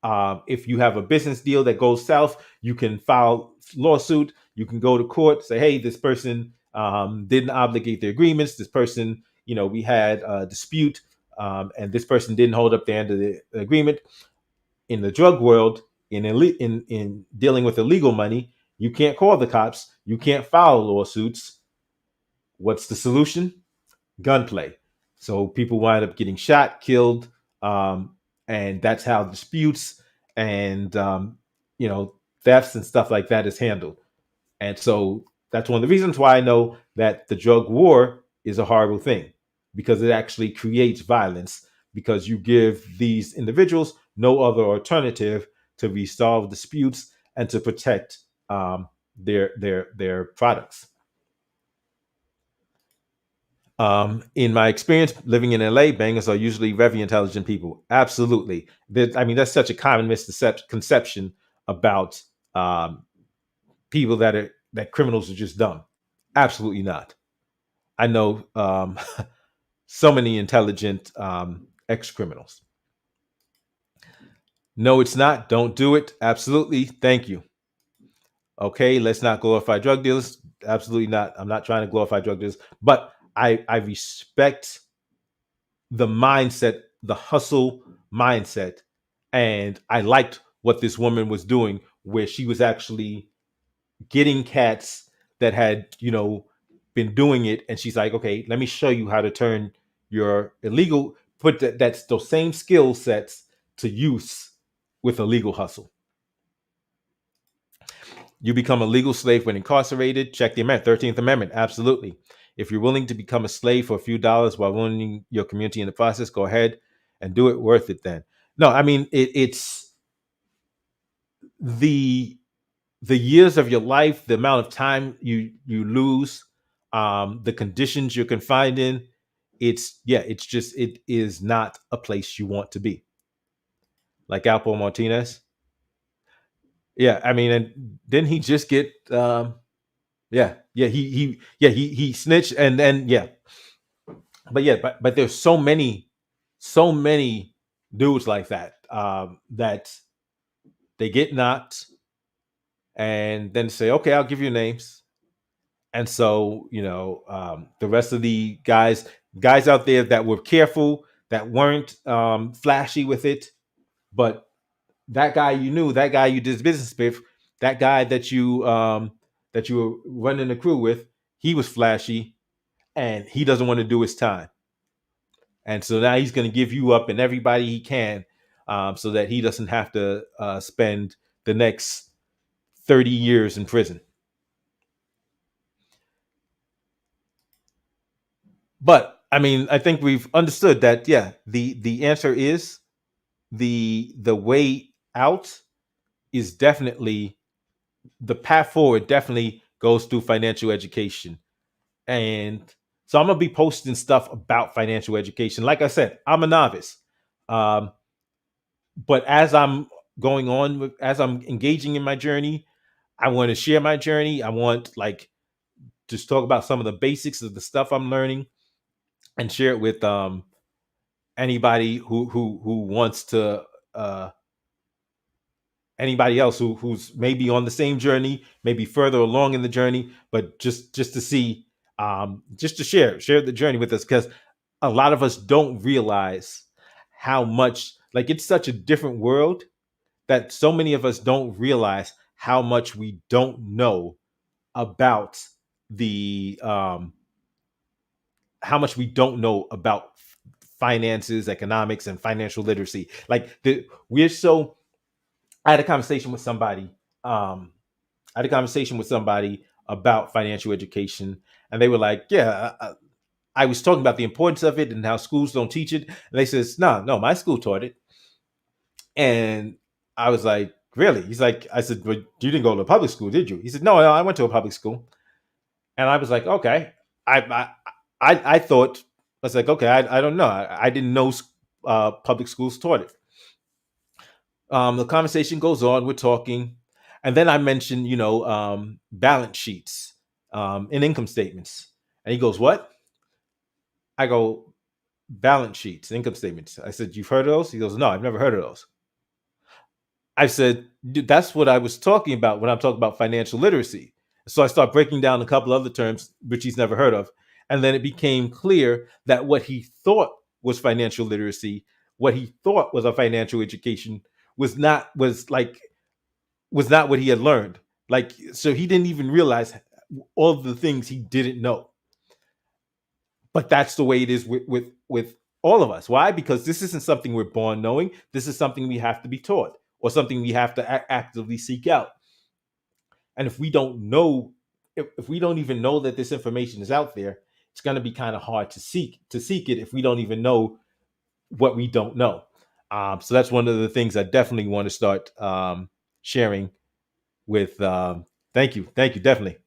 If you have a business deal that goes south, you can file lawsuit. You can go to court, say, hey, this person didn't obligate their agreements. This person, we had a dispute, and this person didn't hold up the end of the agreement. In the drug world, in dealing with illegal money, you can't call the cops. You can't file lawsuits. What's the solution? Gunplay. So people wind up getting shot, killed, and that's how disputes and thefts and stuff like that is handled. And so that's one of the reasons why I know that the drug war is a horrible thing, because it actually creates violence, because you give these individuals no other alternative to resolve disputes and to protect their products. In my experience living in LA, bangers are usually very intelligent people. Absolutely. That's such a common misconception about people that criminals are just dumb. Absolutely not. I know so many intelligent ex criminals. No, it's not. Don't do it. Absolutely. Thank you. Okay, let's not glorify drug dealers. Absolutely not. I'm not trying to glorify drug dealers, but I respect the mindset, the hustle mindset. And I liked what this woman was doing, where she was actually getting cats that had, been doing it. And she's like, okay, let me show you how to turn your illegal, put that's those same skill sets to use with a legal hustle. You become a legal slave when incarcerated. Check the amendment, 13th Amendment. Absolutely. If you're willing to become a slave for a few dollars while ruining your community in the process, go ahead and do it. Worth it then. No, it's the years of your life, the amount of time you lose, the conditions you're confined in. It is not a place you want to be. Like Alpo Martinez. Yeah, and didn't he just get he snitched, and then but there's so many dudes like that, that they get knocked and then say, okay, I'll give you names. And so, the rest of the guys out there that were careful, that weren't flashy with it, but that guy you knew, that guy you did business with, that guy that you were running the crew with, he was flashy, and he doesn't want to do his time. And so now he's going to give you up and everybody he can, so that he doesn't have to spend the next 30 years in prison. But I mean, I think we've understood that, yeah, the answer is the way out is definitely the path forward, definitely goes through financial education. And so I'm gonna be posting stuff about financial education. Like I said, I'm a novice. Um, but as I'm going on as I'm engaging in my journey, I want to share my journey. I want, like, just talk about some of the basics of the stuff I'm learning and share it with anybody who wants to, uh anybody else who's maybe on the same journey, maybe further along in the journey, but just to see, just to share the journey with us, because a lot of us don't realize how much, like, it's such a different world that so many of us don't realize how much we don't know about the how much we don't know about finances, economics, and financial literacy. Like, we're so. I had a conversation with somebody. I had a conversation with somebody about financial education, and they were like, "Yeah, I was talking about the importance of it and how schools don't teach it." And they says, "No, no, my school taught it." And I was like, "Really?" He's like, I said, "But you didn't go to a public school, did you?" He said, "No, no, I went to a public school." And I was like, "Okay." I I I thought, I was like, "Okay, I don't know. I didn't know public schools taught it." The conversation goes on. We're talking, and then I mentioned, balance sheets, and income statements. And he goes, "What?" I go, "Balance sheets, income statements." I said, "You've heard of those?" He goes, "No, I've never heard of those." I said, "Dude, that's what I was talking about when I'm talking about financial literacy." So I start breaking down a couple other terms which he's never heard of. And then it became clear that what he thought was financial literacy, what he thought was a financial education, was not what he had learned. Like, so he didn't even realize all the things he didn't know. But that's the way it is with all of us. Why? Because this isn't something we're born knowing. This is something we have to be taught, or something we have to actively seek out. And if we don't know, if we don't even know that this information is out there, it's going to be kind of hard to seek it if we don't even know what we don't know. So that's one of the things I definitely want to start sharing with. Thank you, definitely.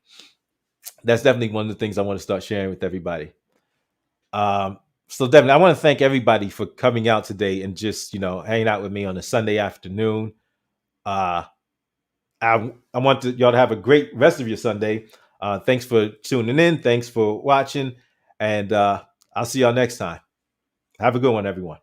That's definitely one of the things I want to start sharing with everybody. Um, so definitely, I want to thank everybody for coming out today and just, hanging out with me on a Sunday afternoon. Uh, I want y'all to have a great rest of your Sunday. Thanks for tuning in. Thanks for watching, and I'll see y'all next time. Have a good one, everyone.